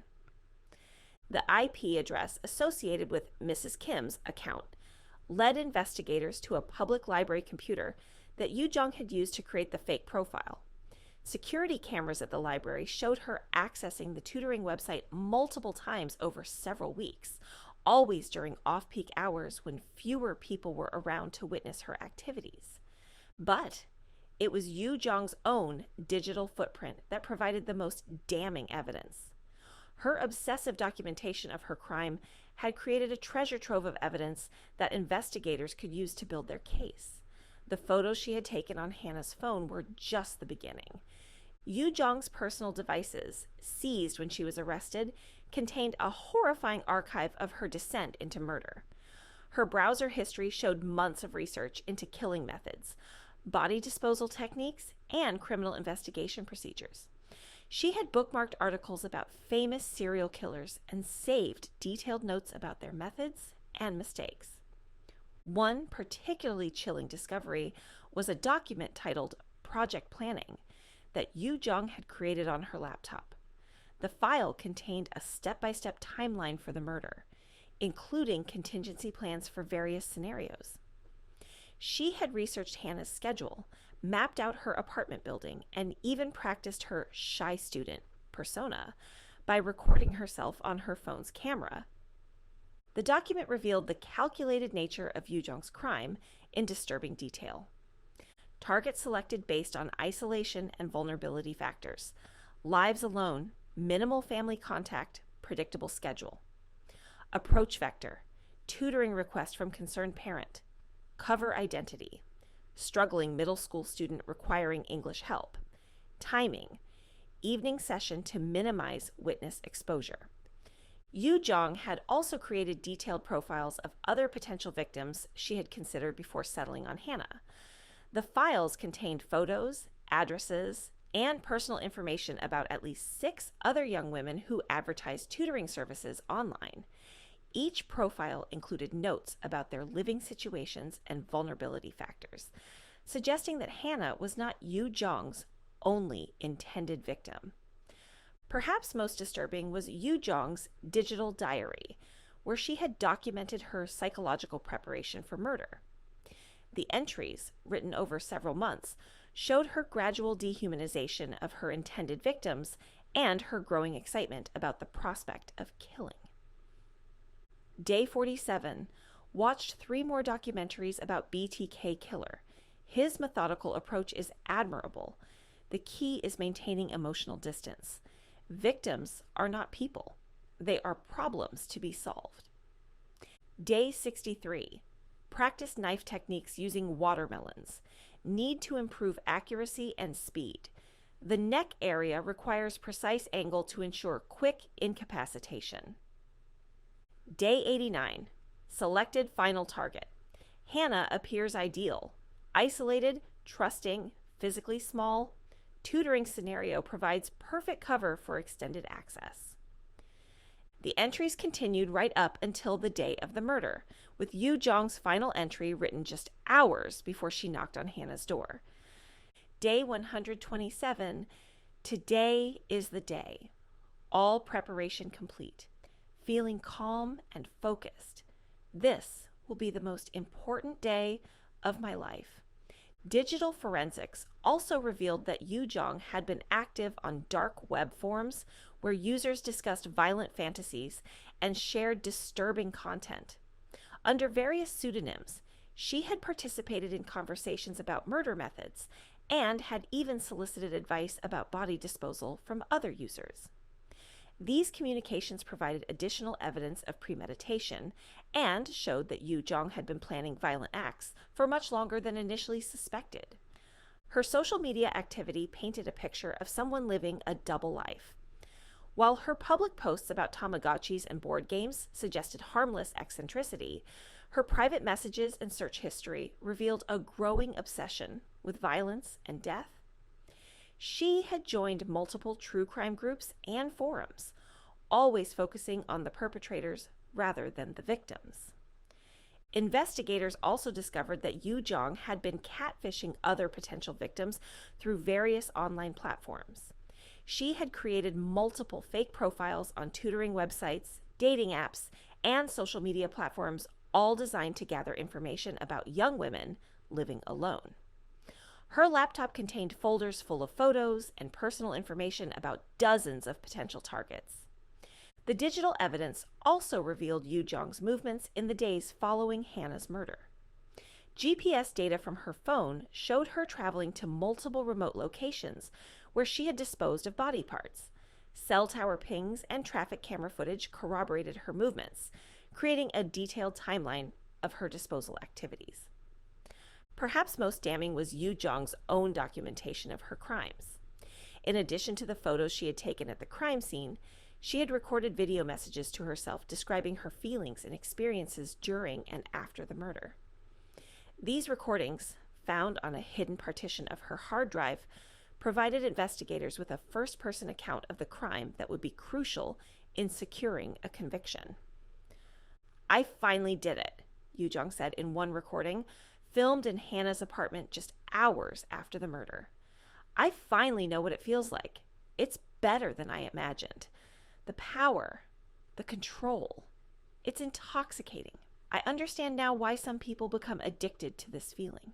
The IP address associated with Mrs. Kim's account led investigators to a public library computer that Yu Jong had used to create the fake profile. Security cameras at the library showed her accessing the tutoring website multiple times over several weeks, always during off-peak hours when fewer people were around to witness her activities. But it was Yu Jong's own digital footprint that provided the most damning evidence. Her obsessive documentation of her crime had created a treasure trove of evidence that investigators could use to build their case. The photos she had taken on Hannah's phone were just the beginning. Yu Jong's personal devices, seized when she was arrested, contained a horrifying archive of her descent into murder. Her browser history showed months of research into killing methods, body disposal techniques, and criminal investigation procedures. She had bookmarked articles about famous serial killers and saved detailed notes about their methods and mistakes. One particularly chilling discovery was a document titled Project Planning that Yu Jong had created on her laptop. The file contained a step-by-step timeline for the murder, including contingency plans for various scenarios. She had researched Hannah's schedule, mapped out her apartment building, and even practiced her shy student persona by recording herself on her phone's camera. The document revealed the calculated nature of Yu Jong's crime in disturbing detail. Targets selected based on isolation and vulnerability factors. Lives alone, minimal family contact, predictable schedule. Approach vector, tutoring request from concerned parent. Cover identity, struggling middle school student requiring English help. Timing, evening session to minimize witness exposure. Yu Jong had also created detailed profiles of other potential victims she had considered before settling on Hannah. The files contained photos, addresses, and personal information about at least 6 other young women who advertised tutoring services online. Each profile included notes about their living situations and vulnerability factors, suggesting that Hannah was not Yu Jong's only intended victim. Perhaps most disturbing was Yu Jong's digital diary, where she had documented her psychological preparation for murder. The entries, written over several months, showed her gradual dehumanization of her intended victims and her growing excitement about the prospect of killing. Day 47 watched 3 more documentaries about BTK killer. His methodical approach is admirable. The key is maintaining emotional distance. Victims are not people. They are problems to be solved. Day 63. Practice knife techniques using watermelons. Need to improve accuracy and speed. The neck area requires precise angle to ensure quick incapacitation. Day 89. Selected final target. Hannah appears ideal. Isolated, trusting, physically small. Tutoring scenario provides perfect cover for extended access. The entries continued right up until the day of the murder, with Yu Jong's final entry written just hours before she knocked on Hannah's door. Day 127, today is the day. All preparation complete. Feeling calm and focused. This will be the most important day of my life. Digital forensics also revealed that Yu Jong had been active on dark web forums where users discussed violent fantasies and shared disturbing content. Under various pseudonyms, she had participated in conversations about murder methods and had even solicited advice about body disposal from other users. These communications provided additional evidence of premeditation and showed that Yu Jong had been planning violent acts for much longer than initially suspected. Her social media activity painted a picture of someone living a double life. While her public posts about Tamagotchis and board games suggested harmless eccentricity, her private messages and search history revealed a growing obsession with violence and death. She had joined multiple true crime groups and forums, always focusing on the perpetrators rather than the victims. Investigators also discovered that Yu Jong had been catfishing other potential victims through various online platforms. She had created multiple fake profiles on tutoring websites, dating apps, and social media platforms, all designed to gather information about young women living alone. Her laptop contained folders full of photos and personal information about dozens of potential targets. The digital evidence also revealed Yu Jong's movements in the days following Hannah's murder. GPS data from her phone showed her traveling to multiple remote locations where she had disposed of body parts. Cell tower pings and traffic camera footage corroborated her movements, creating a detailed timeline of her disposal activities. Perhaps most damning was Yu Jong's own documentation of her crimes. In addition to the photos she had taken at the crime scene, she had recorded video messages to herself describing her feelings and experiences during and after the murder. These recordings, found on a hidden partition of her hard drive, provided investigators with a first-person account of the crime that would be crucial in securing a conviction. "I finally did it," Yu Jong said in one recording, filmed in Hannah's apartment just hours after the murder. "I finally know what it feels like. It's better than I imagined. The power, the control, it's intoxicating. I understand now why some people become addicted to this feeling."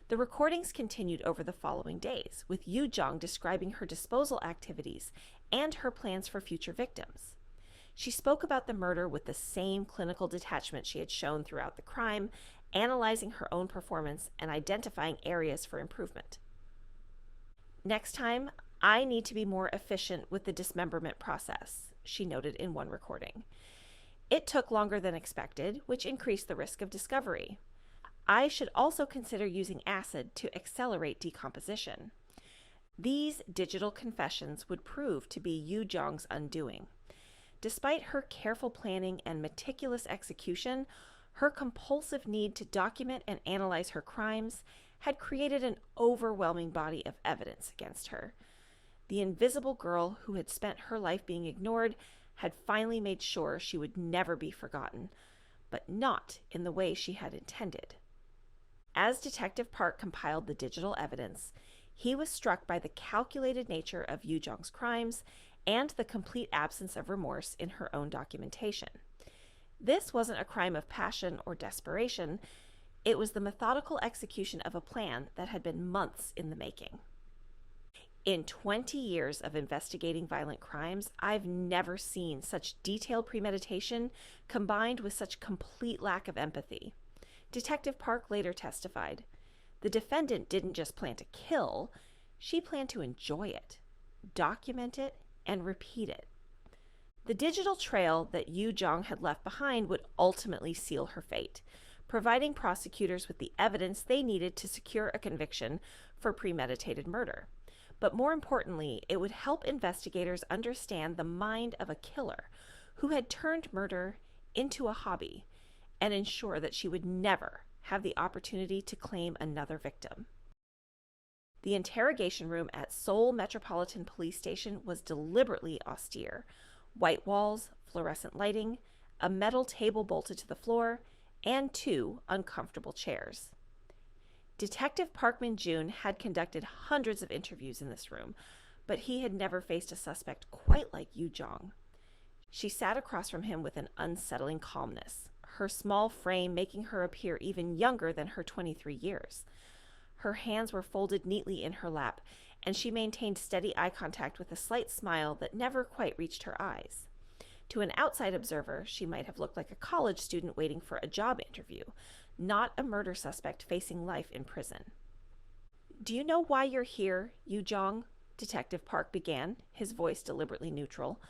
The recordings continued over the following days, with Yu Jong describing her disposal activities and her plans for future victims. She spoke about the murder with the same clinical detachment she had shown throughout the crime, analyzing her own performance and identifying areas for improvement. "Next time, I need to be more efficient with the dismemberment process," she noted in one recording. "It took longer than expected, which increased the risk of discovery. I should also consider using acid to accelerate decomposition." These digital confessions would prove to be Yu Jong's undoing. Despite her careful planning and meticulous execution, her compulsive need to document and analyze her crimes had created an overwhelming body of evidence against her. The invisible girl who had spent her life being ignored had finally made sure she would never be forgotten, but not in the way she had intended. As Detective Park compiled the digital evidence, he was struck by the calculated nature of Yu Jong's crimes and the complete absence of remorse in her own documentation. This wasn't a crime of passion or desperation. It was the methodical execution of a plan that had been months in the making. "In 20 years of investigating violent crimes, I've never seen such detailed premeditation combined with such complete lack of empathy," Detective Park later testified. "The defendant didn't just plan to kill, she planned to enjoy it, document it, and repeat it." The digital trail that Yu Jong had left behind would ultimately seal her fate, providing prosecutors with the evidence they needed to secure a conviction for premeditated murder. But more importantly, it would help investigators understand the mind of a killer who had turned murder into a hobby and ensure that she would never have the opportunity to claim another victim. The interrogation room at Seoul Metropolitan Police Station was deliberately austere. White walls, fluorescent lighting, a metal table bolted to the floor, and 2 uncomfortable chairs. Detective Park Min-joon had conducted hundreds of interviews in this room, but he had never faced a suspect quite like Yu Jong. She sat across from him with an unsettling calmness, her small frame making her appear even younger than her 23 years. Her hands were folded neatly in her lap, and she maintained steady eye contact with a slight smile that never quite reached her eyes. To an outside observer, she might have looked like a college student waiting for a job interview, not a murder suspect facing life in prison. "Do you know why you're here, Yu Jong?" Detective Park began, his voice deliberately neutral.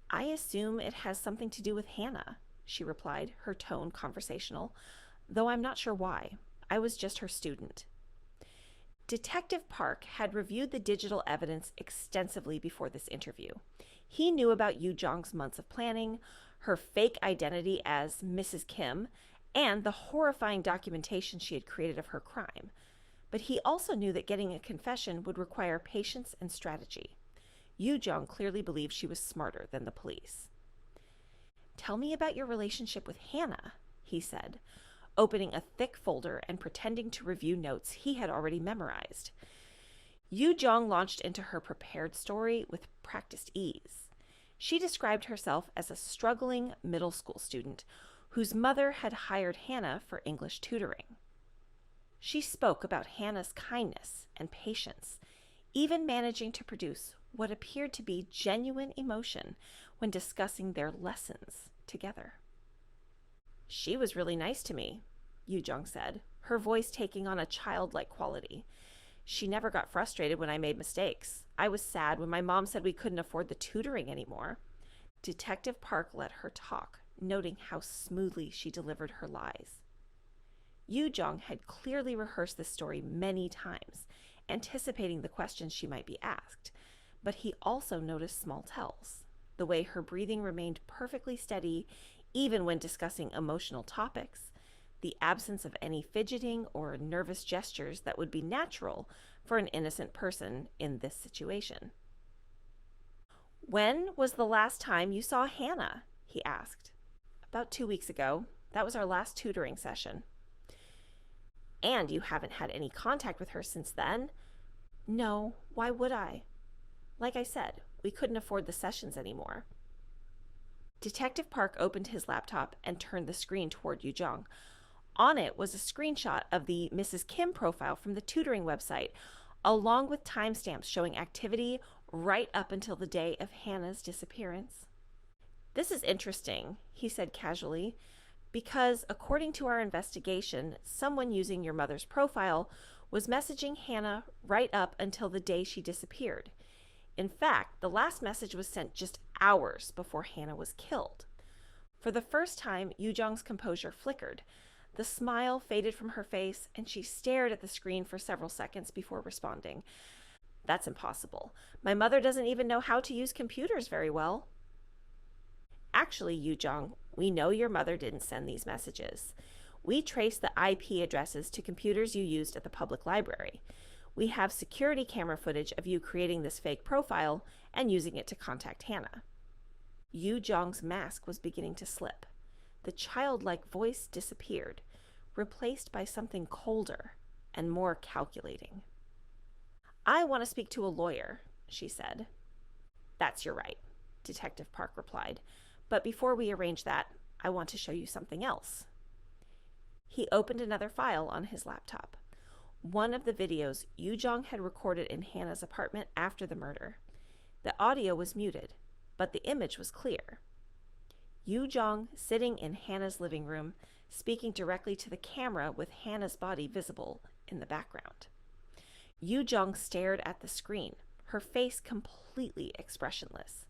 "I assume it has something to do with Hannah," she replied, her tone conversational, "though I'm not sure why. I was just her student." Detective Park had reviewed the digital evidence extensively before this interview. He knew about Yu Jong's months of planning, her fake identity as Mrs. Kim, and the horrifying documentation she had created of her crime. But he also knew that getting a confession would require patience and strategy. Yu Jong clearly believed she was smarter than the police. "Tell me about your relationship with Hannah," he said, opening a thick folder and pretending to review notes he had already memorized. Yu Jong launched into her prepared story with practiced ease. She described herself as a struggling middle school student whose mother had hired Hannah for English tutoring. She spoke about Hannah's kindness and patience, even managing to produce what appeared to be genuine emotion when discussing their lessons together. "She was really nice to me," Yu Jong said, her voice taking on a childlike quality. "She never got frustrated when I made mistakes. I was sad when my mom said we couldn't afford the tutoring anymore." Detective Park let her talk, noting how smoothly she delivered her lies. Yu Jong had clearly rehearsed this story many times, anticipating the questions she might be asked, but he also noticed small tells. The way her breathing remained perfectly steady even when discussing emotional topics, the absence of any fidgeting or nervous gestures that would be natural for an innocent person in this situation. "When was the last time you saw Hannah?" he asked. "About 2 weeks ago. That was our last tutoring session." "And you haven't had any contact with her since then?" "No, why would I? Like I said, we couldn't afford the sessions anymore." Detective Park opened his laptop and turned the screen toward Yu Jong. On it was a screenshot of the Mrs. Kim profile from the tutoring website, along with timestamps showing activity right up until the day of Hannah's disappearance. "This is interesting," he said casually, "because according to our investigation, someone using your mother's profile was messaging Hannah right up until the day she disappeared. In fact, the last message was sent just hours before Hannah was killed." For the first time, Yu Jong's composure flickered. The smile faded from her face, and she stared at the screen for several seconds before responding. "That's impossible. My mother doesn't even know how to use computers very well." "Actually, Yu Jong, we know your mother didn't send these messages. We traced the IP addresses to computers you used at the public library. We have security camera footage of you creating this fake profile and using it to contact Hannah." Yu Jong's mask was beginning to slip. The childlike voice disappeared, replaced by something colder and more calculating. "I want to speak to a lawyer," she said. "That's your right," Detective Park replied. "But before we arrange that, I want to show you something else." He opened another file on his laptop. One of the videos Yu Jong had recorded in Hannah's apartment after the murder. The audio was muted, but the image was clear. Yu Jong sitting in Hannah's living room, speaking directly to the camera with Hannah's body visible in the background. Yu Jong stared at the screen, her face completely expressionless.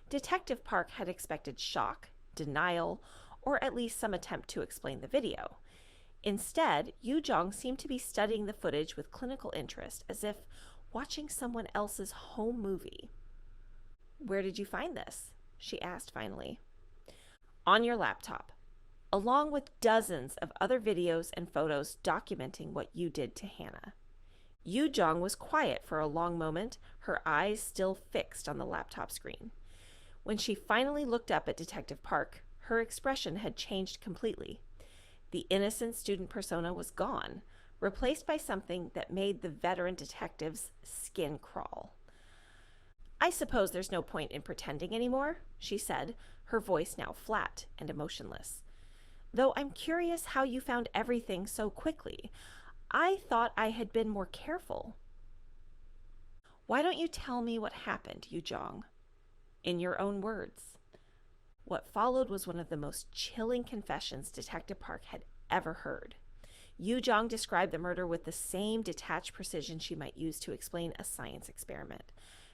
Detective Park had expected shock, denial, or at least some attempt to explain the video. Instead, Yu Jong seemed to be studying the footage with clinical interest, as if watching someone else's home movie. "Where did you find this?" she asked finally. "On your laptop, along with dozens of other videos and photos documenting what you did to Hannah." Yu Jong was quiet for a long moment, her eyes still fixed on the laptop screen. When she finally looked up at Detective Park, her expression had changed completely. The innocent student persona was gone, replaced by something that made the veteran detective's skin crawl. "I suppose there's no point in pretending anymore," she said, her voice now flat and emotionless. "Though I'm curious how you found everything so quickly. I thought I had been more careful." "Why don't you tell me what happened, Yu Jong? In your own words." What followed was one of the most chilling confessions Detective Park had ever heard. Yu Jong described the murder with the same detached precision she might use to explain a science experiment.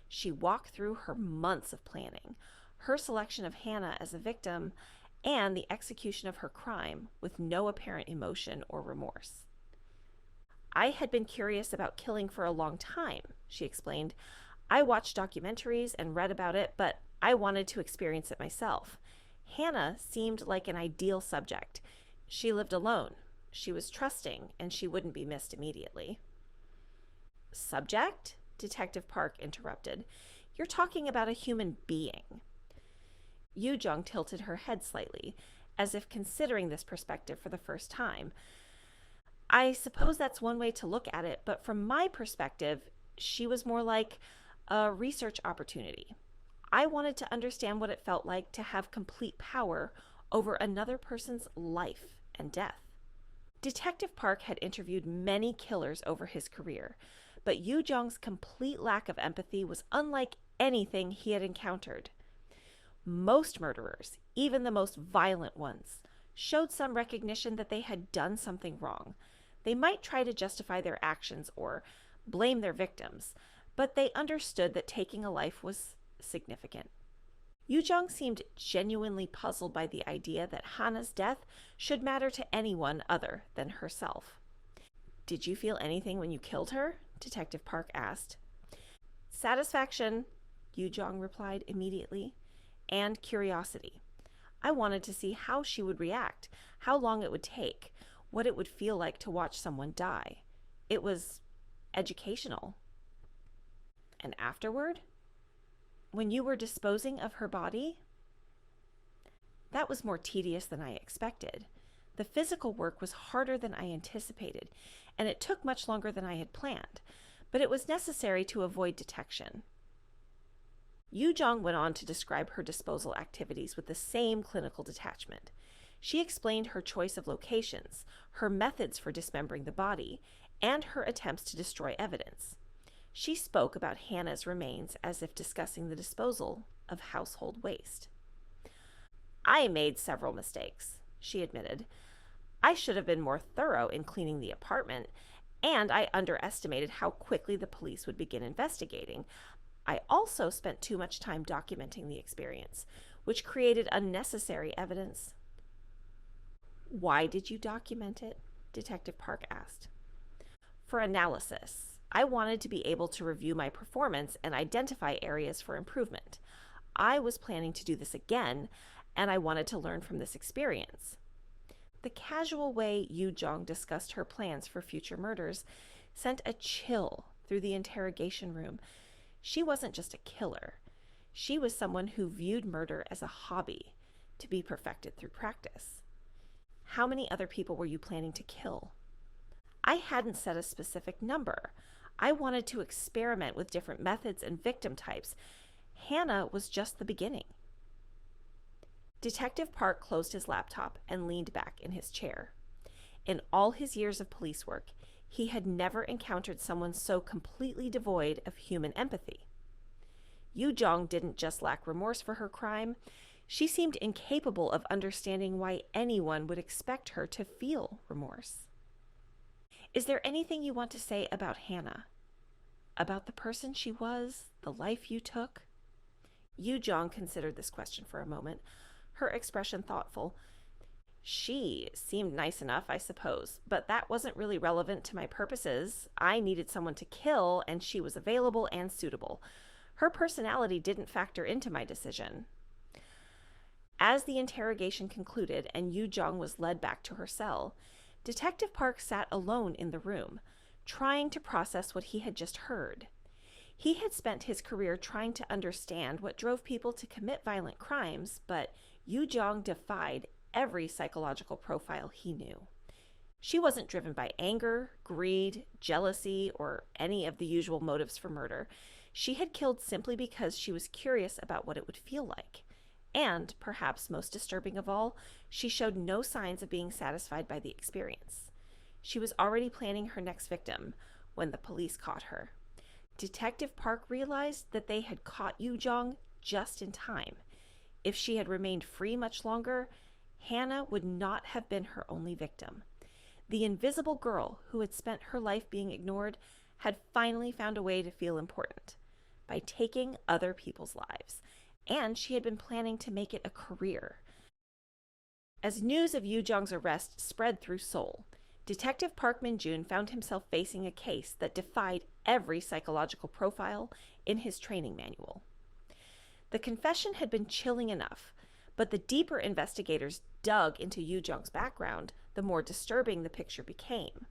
She walked through her months of planning, her selection of Hannah as a victim, and the execution of her crime with no apparent emotion or remorse. "I had been curious about killing for a long time," she explained. "I watched documentaries and read about it, but I wanted to experience it myself. Hannah seemed like an ideal subject. She lived alone. She was trusting, and she wouldn't be missed immediately." "Subject?" Detective Park interrupted. "You're talking about a human being." Yu Jong tilted her head slightly, as if considering this perspective for the first time. "I suppose that's one way to look at it, but from my perspective, she was more like a research opportunity. I wanted to understand what it felt like to have complete power over another person's life and death." Detective Park had interviewed many killers over his career, but Yu Jong's complete lack of empathy was unlike anything he had encountered. Most murderers, even the most violent ones, showed some recognition that they had done something wrong. They might try to justify their actions or blame their victims, but they understood that taking a life was significant. Yu Jong seemed genuinely puzzled by the idea that Hannah's death should matter to anyone other than herself. "Did you feel anything when you killed her?" Detective Park asked. "Satisfaction," Yu Jong replied immediately, "and curiosity. I wanted to see how she would react, how long it would take, what it would feel like to watch someone die. It was educational. And afterward? When you were disposing of her body? That was more tedious than I expected. The physical work was harder than I anticipated, and it took much longer than I had planned, but it was necessary to avoid detection. Yu Jong went on to describe her disposal activities with the same clinical detachment. She explained her choice of locations, her methods for dismembering the body, and her attempts to destroy evidence. She spoke about Hannah's remains as if discussing the disposal of household waste. I made several mistakes, she admitted. I should have been more thorough in cleaning the apartment, and I underestimated how quickly the police would begin investigating. I also spent too much time documenting the experience, which created unnecessary evidence. Why did you document it? Detective Park asked. For analysis. I wanted to be able to review my performance and identify areas for improvement. I was planning to do this again, and I wanted to learn from this experience. The casual way Yu Jong discussed her plans for future murders sent a chill through the interrogation room. She wasn't just a killer. She was someone who viewed murder as a hobby to be perfected through practice. How many other people were you planning to kill? I hadn't set a specific number. I wanted to experiment with different methods and victim types. Hannah was just the beginning. Detective Park closed his laptop and leaned back in his chair. In all his years of police work, he had never encountered someone so completely devoid of human empathy. Yu Jong didn't just lack remorse for her crime, she seemed incapable of understanding why anyone would expect her to feel remorse. Is there anything you want to say about Hannah? About the person she was, the life you took? Yu Jong considered this question for a moment, her expression thoughtful. She seemed nice enough, I suppose, but that wasn't really relevant to my purposes. I needed someone to kill, and she was available and suitable. Her personality didn't factor into my decision. As the interrogation concluded and Yu Jong was led back to her cell, Detective Park sat alone in the room, trying to process what he had just heard. He had spent his career trying to understand what drove people to commit violent crimes, but Yu Jong defied every psychological profile he knew. She wasn't driven by anger, greed, jealousy, or any of the usual motives for murder. She had killed simply because she was curious about what it would feel like. And, perhaps most disturbing of all, she showed no signs of being satisfied by the experience. She was already planning her next victim when the police caught her. Detective Park realized that they had caught Yu Jong just in time. If she had remained free much longer, Hannah would not have been her only victim. The invisible girl who had spent her life being ignored had finally found a way to feel important by taking other people's lives, and she had been planning to make it a career. As news of Yu Jong's arrest spread through Seoul, Detective Park Min-jun found himself facing a case that defied every psychological profile in his training manual. The confession had been chilling enough, but the deeper investigators dug into Yu Jong's background, the more disturbing the picture became.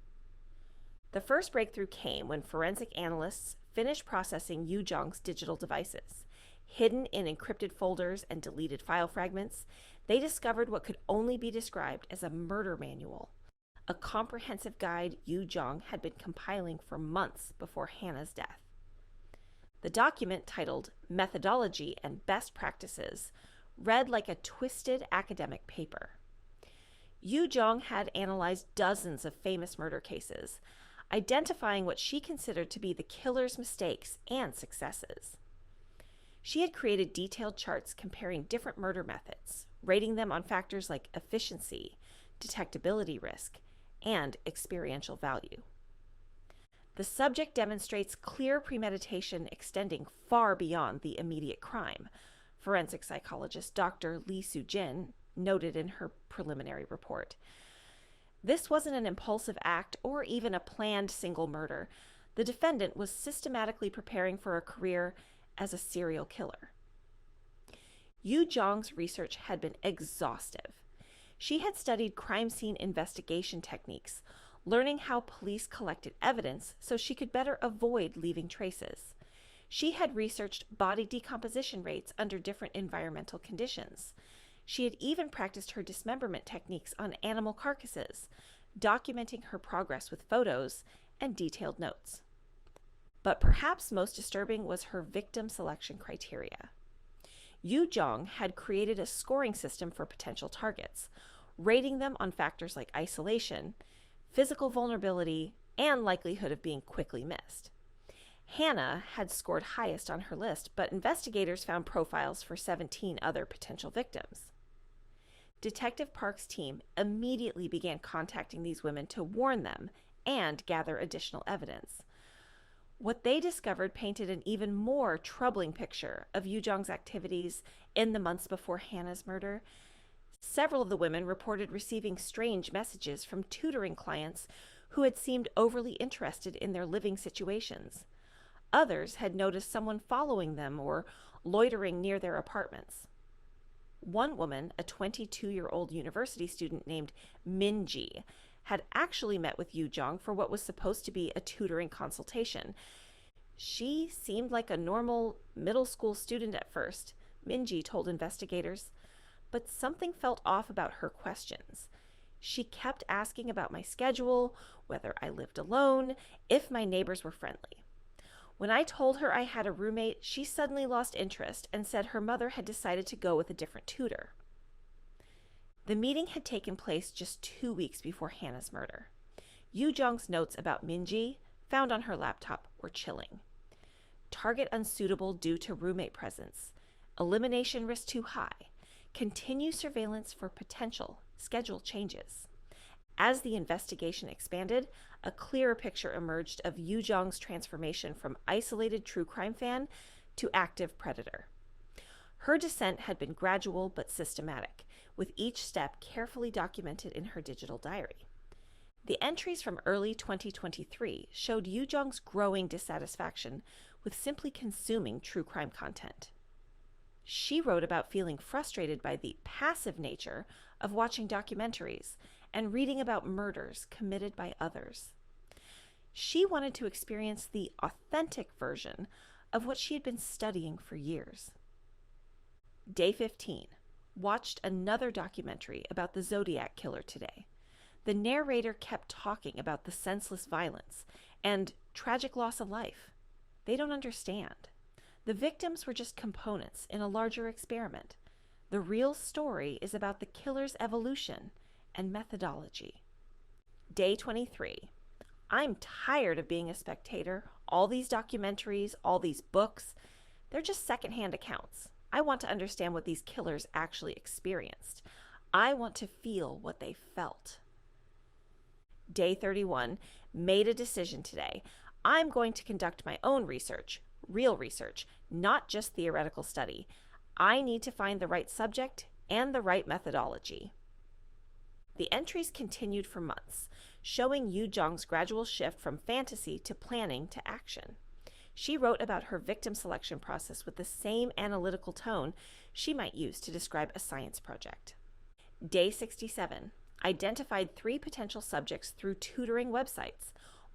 The first breakthrough came when forensic analysts finished processing Yu Jong's digital devices. Hidden in encrypted folders and deleted file fragments, they discovered what could only be described as a murder manual, a comprehensive guide Yu Jong had been compiling for months before Hannah's death. The document, titled Methodology and Best Practices, read like a twisted academic paper. Yu Jong had analyzed dozens of famous murder cases, identifying what she considered to be the killer's mistakes and successes. She had created detailed charts comparing different murder methods, rating them on factors like efficiency, detectability risk, and experiential value. The subject demonstrates clear premeditation extending far beyond the immediate crime, forensic psychologist Dr. Lee Soo-jin noted in her preliminary report. This wasn't an impulsive act or even a planned single murder. The defendant was systematically preparing for a career as a serial killer. Yu Jong's research had been exhaustive. She had studied crime scene investigation techniques, learning how police collected evidence so she could better avoid leaving traces. She had researched body decomposition rates under different environmental conditions. She had even practiced her dismemberment techniques on animal carcasses, documenting her progress with photos and detailed notes. But perhaps most disturbing was her victim selection criteria. Yu Jong had created a scoring system for potential targets, rating them on factors like isolation, physical vulnerability, and likelihood of being quickly missed. Hannah had scored highest on her list, but investigators found profiles for 17 other potential victims. Detective Park's team immediately began contacting these women to warn them and gather additional evidence. What they discovered painted an even more troubling picture of Yu Jong's activities in the months before Hannah's murder. Several of the women reported receiving strange messages from tutoring clients who had seemed overly interested in their living situations. Others had noticed someone following them or loitering near their apartments. One woman, a 22-year-old university student named Minji, had actually met with Yu Jong for what was supposed to be a tutoring consultation. She seemed like a normal middle school student at first, Minji told investigators, but something felt off about her questions. She kept asking about my schedule, whether I lived alone, if my neighbors were friendly. When I told her I had a roommate, she suddenly lost interest and said her mother had decided to go with a different tutor. The meeting had taken place just 2 weeks before Hannah's murder. Yu Jong's notes about Minji, found on her laptop, were chilling. Target unsuitable due to roommate presence. Elimination risk too high. Continue surveillance for potential schedule changes. As the investigation expanded, a clearer picture emerged of Yu Jong's transformation from isolated true crime fan to active predator. Her descent had been gradual but systematic, with each step carefully documented in her digital diary. The entries from early 2023 showed Yu Jong's growing dissatisfaction with simply consuming true crime content. She wrote about feeling frustrated by the passive nature of watching documentaries and reading about murders committed by others. She wanted to experience the authentic version of what she had been studying for years. Day 15. Watched another documentary about the Zodiac killer today. The narrator kept talking about the senseless violence and tragic loss of life. They don't understand. The victims were just components in a larger experiment. The real story is about the killer's evolution and methodology. Day 23. I'm tired of being a spectator. All these documentaries, all these books, they're just secondhand accounts. I want to understand what these killers actually experienced. I want to feel what they felt. Day 31. Made a decision today. I'm going to conduct my own research, real research, not just theoretical study. I need to find the right subject and the right methodology. The entries continued for months, showing Yu Jong's gradual shift from fantasy to planning to action. She wrote about her victim selection process with the same analytical tone she might use to describe a science project. Day 67. Identified 3 potential subjects through tutoring websites.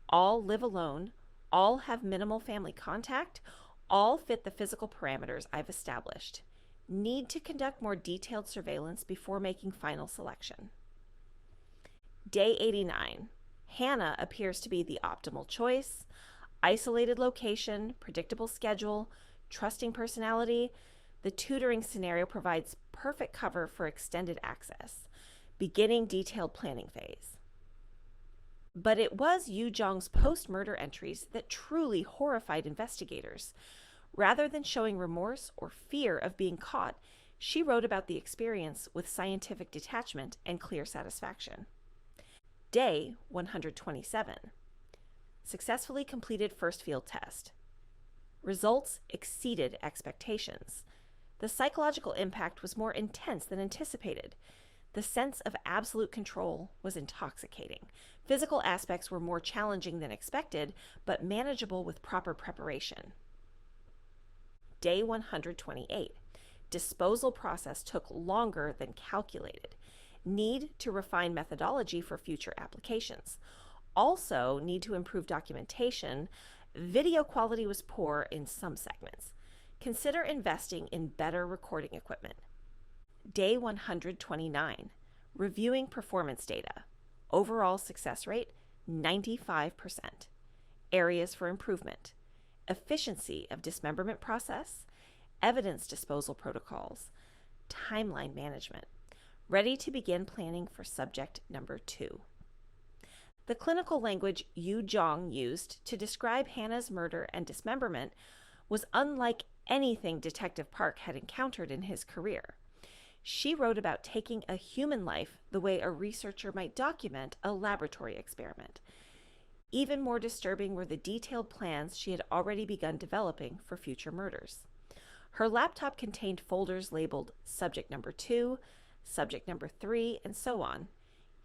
All live alone, all have minimal family contact, all fit the physical parameters I've established. Need to conduct more detailed surveillance before making final selection. Day 89. Hannah appears to be the optimal choice. Isolated location, predictable schedule, trusting personality. The tutoring scenario provides perfect cover for extended access. Beginning detailed planning phase. But it was Yu Jong's post-murder entries that truly horrified investigators. Rather than showing remorse or fear of being caught, she wrote about the experience with scientific detachment and clear satisfaction. Day 127. Successfully completed first field test. Results exceeded expectations. The psychological impact was more intense than anticipated. The sense of absolute control was intoxicating. Physical aspects were more challenging than expected, but manageable with proper preparation. Day 128. Disposal process took longer than calculated. Need to refine methodology for future applications. also need to improve documentation, video quality was poor in some segments. Consider investing in better recording equipment. Day 129, reviewing performance data. Overall success rate, 95%. Areas for improvement: efficiency of dismemberment process, evidence disposal protocols, timeline management. Ready to begin planning for subject number 2. The clinical language Yu Jong used to describe Hannah's murder and dismemberment was unlike anything Detective Park had encountered in his career. She wrote about taking a human life the way a researcher might document a laboratory experiment. Even more disturbing were the detailed plans she had already begun developing for future murders. Her laptop contained folders labeled Subject Number 2, Subject Number 3, and so on,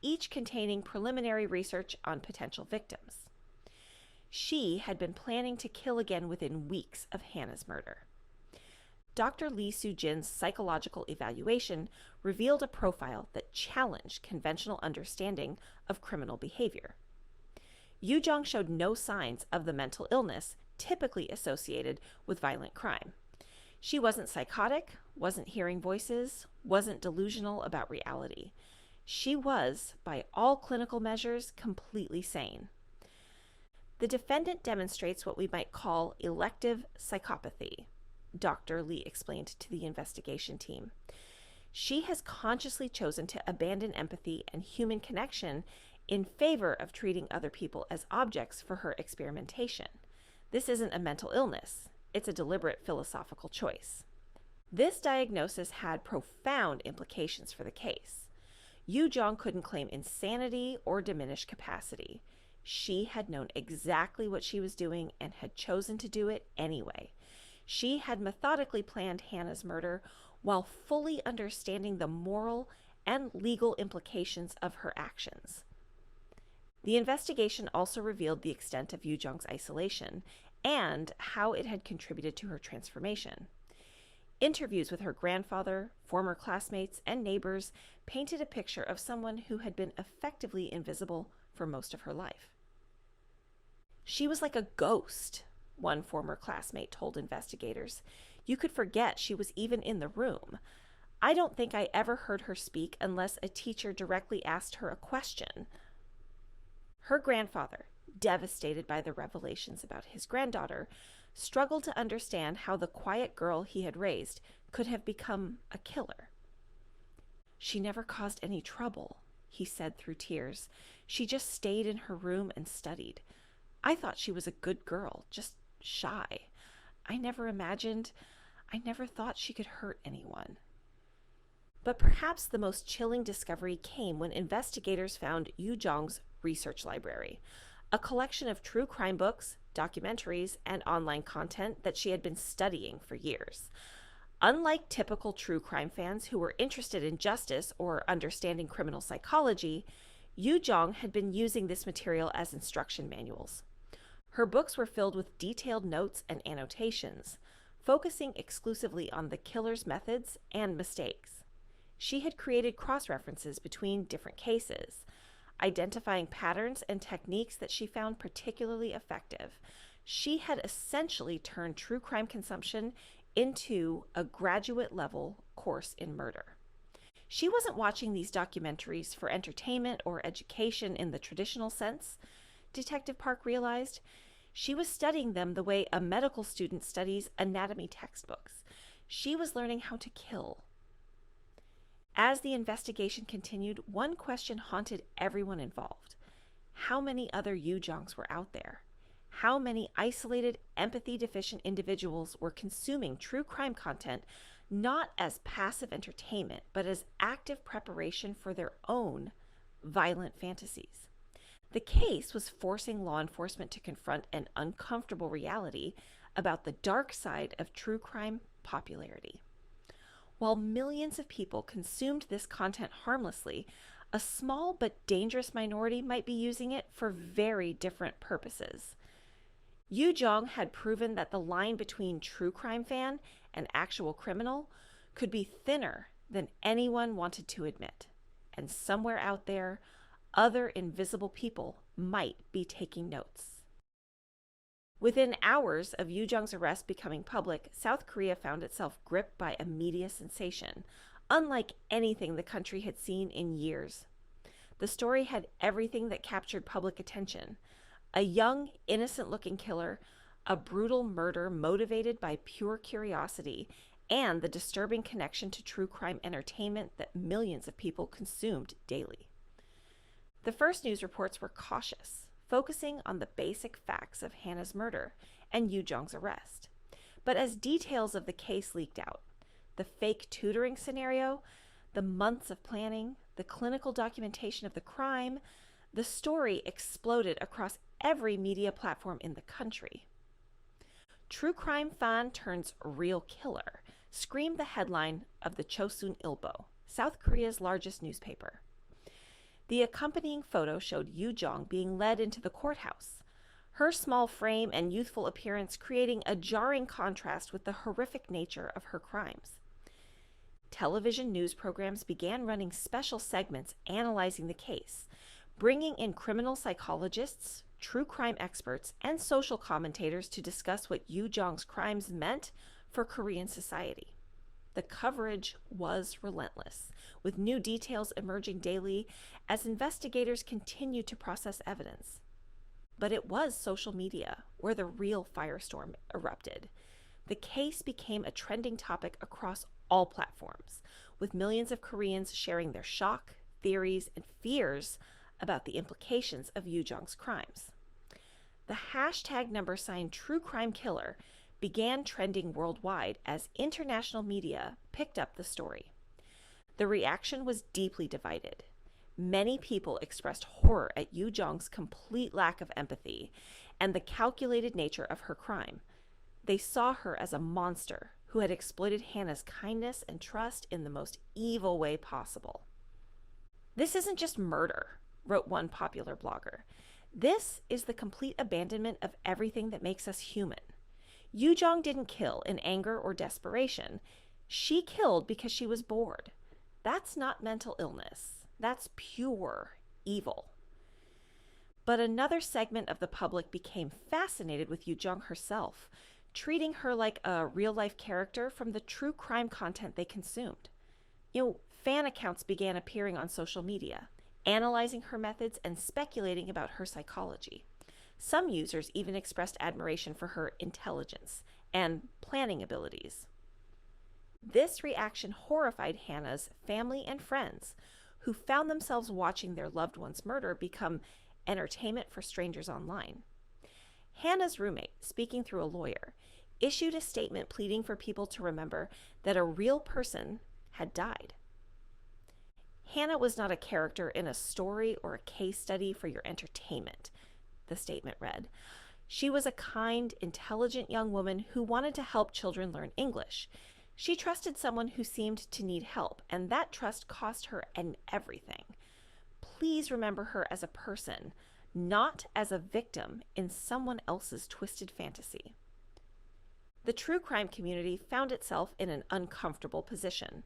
each containing preliminary research on potential victims. She had been planning to kill again within weeks of Hannah's murder. Dr. Lee Soo-jin's psychological evaluation revealed a profile that challenged conventional understanding of criminal behavior. Yu Jong showed no signs of the mental illness typically associated with violent crime. She wasn't psychotic, wasn't hearing voices, wasn't delusional about reality. She was, by all clinical measures, completely sane. The defendant demonstrates what we might call elective psychopathy, Dr. Lee explained to the investigation team. She has consciously chosen to abandon empathy and human connection in favor of treating other people as objects for her experimentation. This isn't a mental illness. It's a deliberate philosophical choice. This diagnosis had profound implications for the case. Yu Jong couldn't claim insanity or diminished capacity. She had known exactly what she was doing and had chosen to do it anyway. She had methodically planned Hannah's murder while fully understanding the moral and legal implications of her actions. The investigation also revealed the extent of Yu Jong's isolation and how it had contributed to her transformation. Interviews with her grandfather, former classmates, and neighbors painted a picture of someone who had been effectively invisible for most of her life. She was like a ghost, one former classmate told investigators. You could forget she was even in the room. I don't think I ever heard her speak unless a teacher directly asked her a question. Her grandfather, devastated by the revelations about his granddaughter, struggled to understand how the quiet girl he had raised could have become a killer. She never caused any trouble, he said through tears. She just stayed in her room and studied. I thought she was a good girl, just shy. I never thought she could hurt anyone. But perhaps the most chilling discovery came when investigators found Yu Jong's research library, a collection of true crime books, documentaries, and online content that she had been studying for years. Unlike typical true crime fans who were interested in justice or understanding criminal psychology, Yu Jong had been using this material as instruction manuals. Her books were filled with detailed notes and annotations, focusing exclusively on the killer's methods and mistakes. She had created cross-references between different cases, identifying patterns and techniques that she found particularly effective. She had essentially turned true crime consumption into a graduate-level course in murder. She wasn't watching these documentaries for entertainment or education in the traditional sense, Detective Park realized. She was studying them the way a medical student studies anatomy textbooks. She was learning how to kill. As the investigation continued, one question haunted everyone involved. How many other Yu Jongs were out there? How many isolated, empathy-deficient individuals were consuming true crime content not as passive entertainment, but as active preparation for their own violent fantasies? The case was forcing law enforcement to confront an uncomfortable reality about the dark side of true crime popularity. While millions of people consumed this content harmlessly, a small but dangerous minority might be using it for very different purposes. Yu Jong had proven that the line between true crime fan and actual criminal could be thinner than anyone wanted to admit. And somewhere out there, other invisible people might be taking notes. Within hours of Yu Jong's arrest becoming public, South Korea found itself gripped by a media sensation, unlike anything the country had seen in years. The story had everything that captured public attention: a young, innocent-looking killer, a brutal murder motivated by pure curiosity, and the disturbing connection to true crime entertainment that millions of people consumed daily. The first news reports were cautious, focusing on the basic facts of Hannah's murder and Yu Jong's arrest. But as details of the case leaked out, the fake tutoring scenario, the months of planning, the clinical documentation of the crime, the story exploded across every media platform in the country. True crime fan turns real killer screamed the headline of the Chosun Ilbo, South Korea's largest newspaper. The accompanying photo showed Yu Jong being led into the courthouse, her small frame and youthful appearance creating a jarring contrast with the horrific nature of her crimes. Television news programs began running special segments analyzing the case, bringing in criminal psychologists, true crime experts, and social commentators to discuss what Yu Jong's crimes meant for Korean society. The coverage was relentless, with new details emerging daily as investigators continued to process evidence. But it was social media where the real firestorm erupted. The case became a trending topic across all platforms, with millions of Koreans sharing their shock, theories, and fears about the implications of Yu Jong's crimes. The hashtag #TrueCrimeKiller began trending worldwide as international media picked up the story. The reaction was deeply divided. Many people expressed horror at Yu Jong's complete lack of empathy and the calculated nature of her crime. They saw her as a monster who had exploited Hannah's kindness and trust in the most evil way possible. "This isn't just murder," wrote one popular blogger. "This is the complete abandonment of everything that makes us human. Yu Jong didn't kill in anger or desperation. She killed because she was bored. That's not mental illness. That's pure evil." But another segment of the public became fascinated with Yu Jong herself, treating her like a real-life character from the true crime content they consumed. Fan accounts began appearing on social media, analyzing her methods and speculating about her psychology. Some users even expressed admiration for her intelligence and planning abilities. This reaction horrified Hannah's family and friends, who found themselves watching their loved one's murder become entertainment for strangers online. Hannah's roommate, speaking through a lawyer, issued a statement pleading for people to remember that a real person had died. "Hannah was not a character in a story or a case study for your entertainment," the statement read. "She was a kind, intelligent young woman who wanted to help children learn English. She trusted someone who seemed to need help, and that trust cost her everything. Please remember her as a person, not as a victim in someone else's twisted fantasy." The true crime community found itself in an uncomfortable position.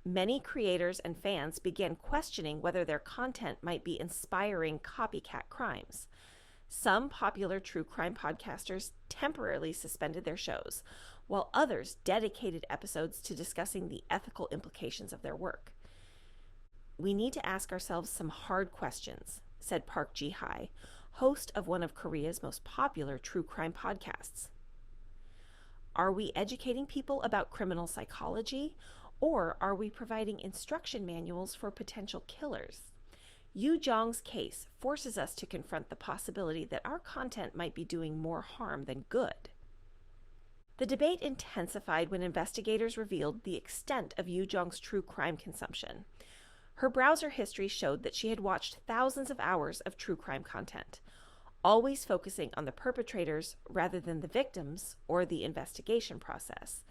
Many creators and fans began questioning whether their content might be inspiring copycat crimes. Some popular true crime podcasters temporarily suspended their shows, while others dedicated episodes to discussing the ethical implications of their work. "We need to ask ourselves some hard questions," said Park Ji-hai, host of one of Korea's most popular true crime podcasts. Are we educating people about criminal psychology, or are we providing instruction manuals for potential killers? Yu Jong's case forces us to confront the possibility that our content might be doing more harm than good. The debate intensified when investigators revealed the extent of Yu Jong's true crime consumption. Her browser history showed that she had watched thousands of hours of true crime content, always focusing on the perpetrators rather than the victims or the investigation process.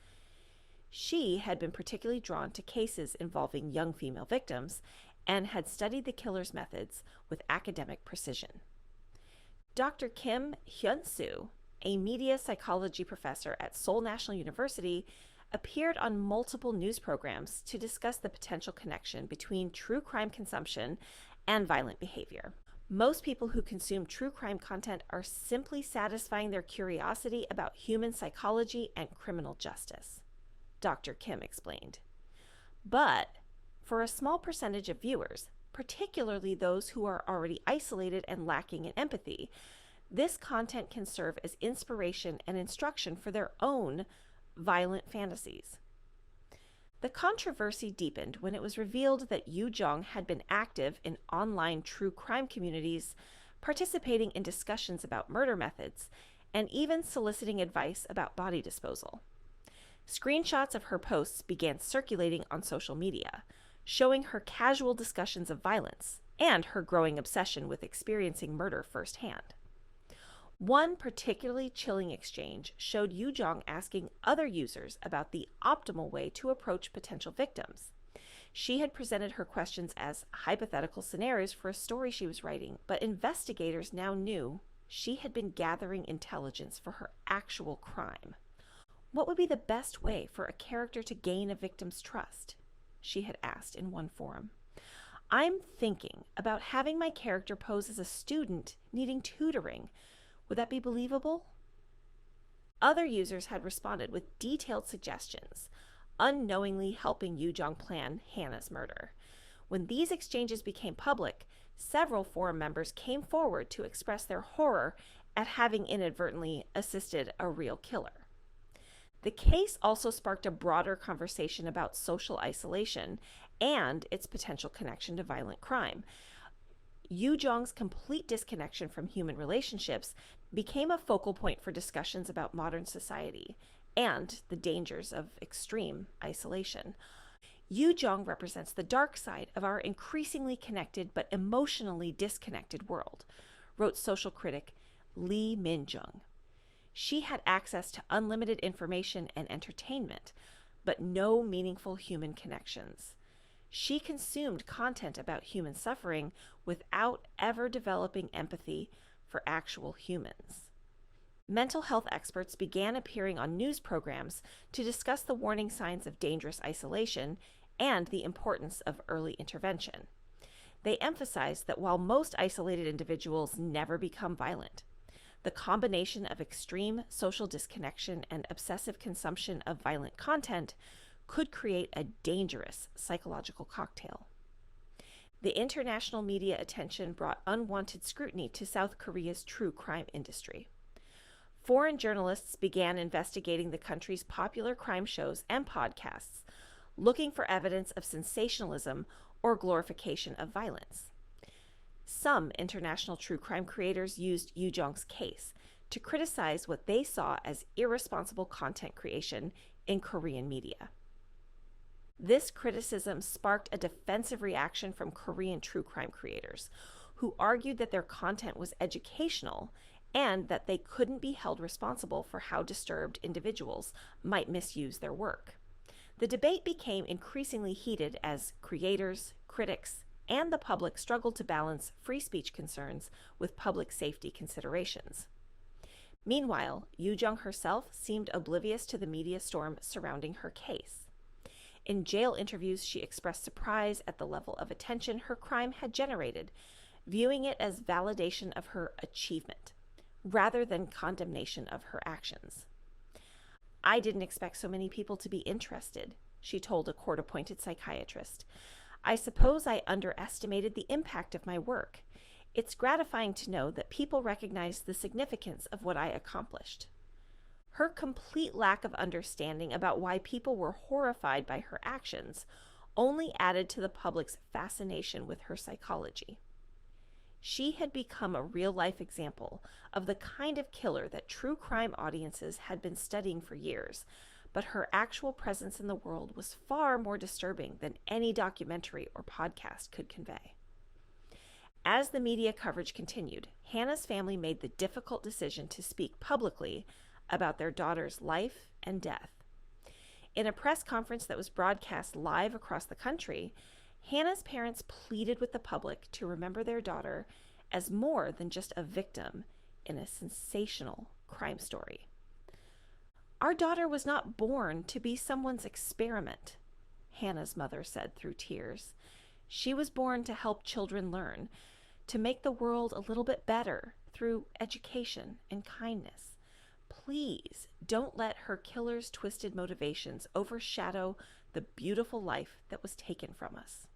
She had been particularly drawn to cases involving young female victims and had studied the killer's methods with academic precision. Dr. Kim Hyun-soo, a media psychology professor at Seoul National University, appeared on multiple news programs to discuss the potential connection between true crime consumption and violent behavior. Most people who consume true crime content are simply satisfying their curiosity about human psychology and criminal justice, Dr. Kim explained. But for a small percentage of viewers, particularly those who are already isolated and lacking in empathy, this content can serve as inspiration and instruction for their own violent fantasies. The controversy deepened when it was revealed that Yu Jong had been active in online true crime communities, participating in discussions about murder methods, and even soliciting advice about body disposal. Screenshots of her posts began circulating on social media, showing her casual discussions of violence and her growing obsession with experiencing murder firsthand. One particularly chilling exchange showed Yu Jong asking other users about the optimal way to approach potential victims. She had presented her questions as hypothetical scenarios for a story she was writing, but investigators now knew she had been gathering intelligence for her actual crime. What would be the best way for a character to gain a victim's trust? She had asked in one forum. I'm thinking about having my character pose as a student needing tutoring. Would that be believable? Other users had responded with detailed suggestions, unknowingly helping Yu Jong plan Hannah's murder. When these exchanges became public, several forum members came forward to express their horror at having inadvertently assisted a real killer. The case also sparked a broader conversation about social isolation and its potential connection to violent crime. Yu Jong's complete disconnection from human relationships became a focal point for discussions about modern society and the dangers of extreme isolation. Yu Jong represents the dark side of our increasingly connected but emotionally disconnected world, wrote social critic Lee Min-jung. She had access to unlimited information and entertainment, but no meaningful human connections. She consumed content about human suffering without ever developing empathy for actual humans. Mental health experts began appearing on news programs to discuss the warning signs of dangerous isolation and the importance of early intervention. They emphasized that while most isolated individuals never become violent, the combination of extreme social disconnection and obsessive consumption of violent content could create a dangerous psychological cocktail. The international media attention brought unwanted scrutiny to South Korea's true crime industry. Foreign journalists began investigating the country's popular crime shows and podcasts, looking for evidence of sensationalism or glorification of violence. Some international true crime creators used Yu Jong's case to criticize what they saw as irresponsible content creation in Korean media. This criticism sparked a defensive reaction from Korean true crime creators, who argued that their content was educational and that they couldn't be held responsible for how disturbed individuals might misuse their work. The debate became increasingly heated as creators, critics, and the public struggled to balance free speech concerns with public safety considerations. Meanwhile, Yu Jong herself seemed oblivious to the media storm surrounding her case. In jail interviews, she expressed surprise at the level of attention her crime had generated, viewing it as validation of her achievement, rather than condemnation of her actions. I didn't expect so many people to be interested, she told a court-appointed psychiatrist. I suppose I underestimated the impact of my work. It's gratifying to know that people recognize the significance of what I accomplished. Her complete lack of understanding about why people were horrified by her actions only added to the public's fascination with her psychology. She had become a real-life example of the kind of killer that true crime audiences had been studying for years, but her actual presence in the world was far more disturbing than any documentary or podcast could convey. As the media coverage continued, Hannah's family made the difficult decision to speak publicly about their daughter's life and death. In a press conference that was broadcast live across the country, Hannah's parents pleaded with the public to remember their daughter as more than just a victim in a sensational crime story. Our daughter was not born to be someone's experiment, Hannah's mother said through tears. She was born to help children learn, to make the world a little bit better through education and kindness. Please don't let her killer's twisted motivations overshadow the beautiful life that was taken from us.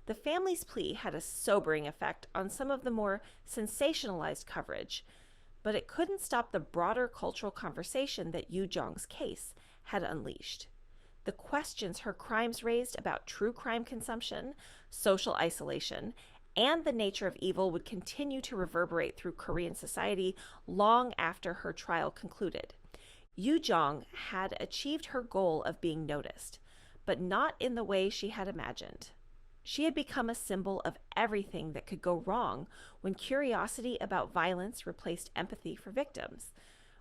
The family's plea had a sobering effect on some of the more sensationalized coverage, but it couldn't stop the broader cultural conversation that Yu Jong's case had unleashed. The questions her crimes raised about true crime consumption, social isolation, and the nature of evil would continue to reverberate through Korean society long after her trial concluded. Yu Jong had achieved her goal of being noticed, but not in the way she had imagined. She had become a symbol of everything that could go wrong when curiosity about violence replaced empathy for victims,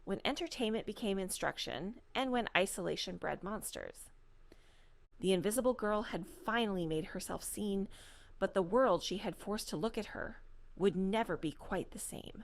when entertainment became instruction, and when isolation bred monsters. The invisible girl had finally made herself seen, but the world she had forced to look at her would never be quite the same.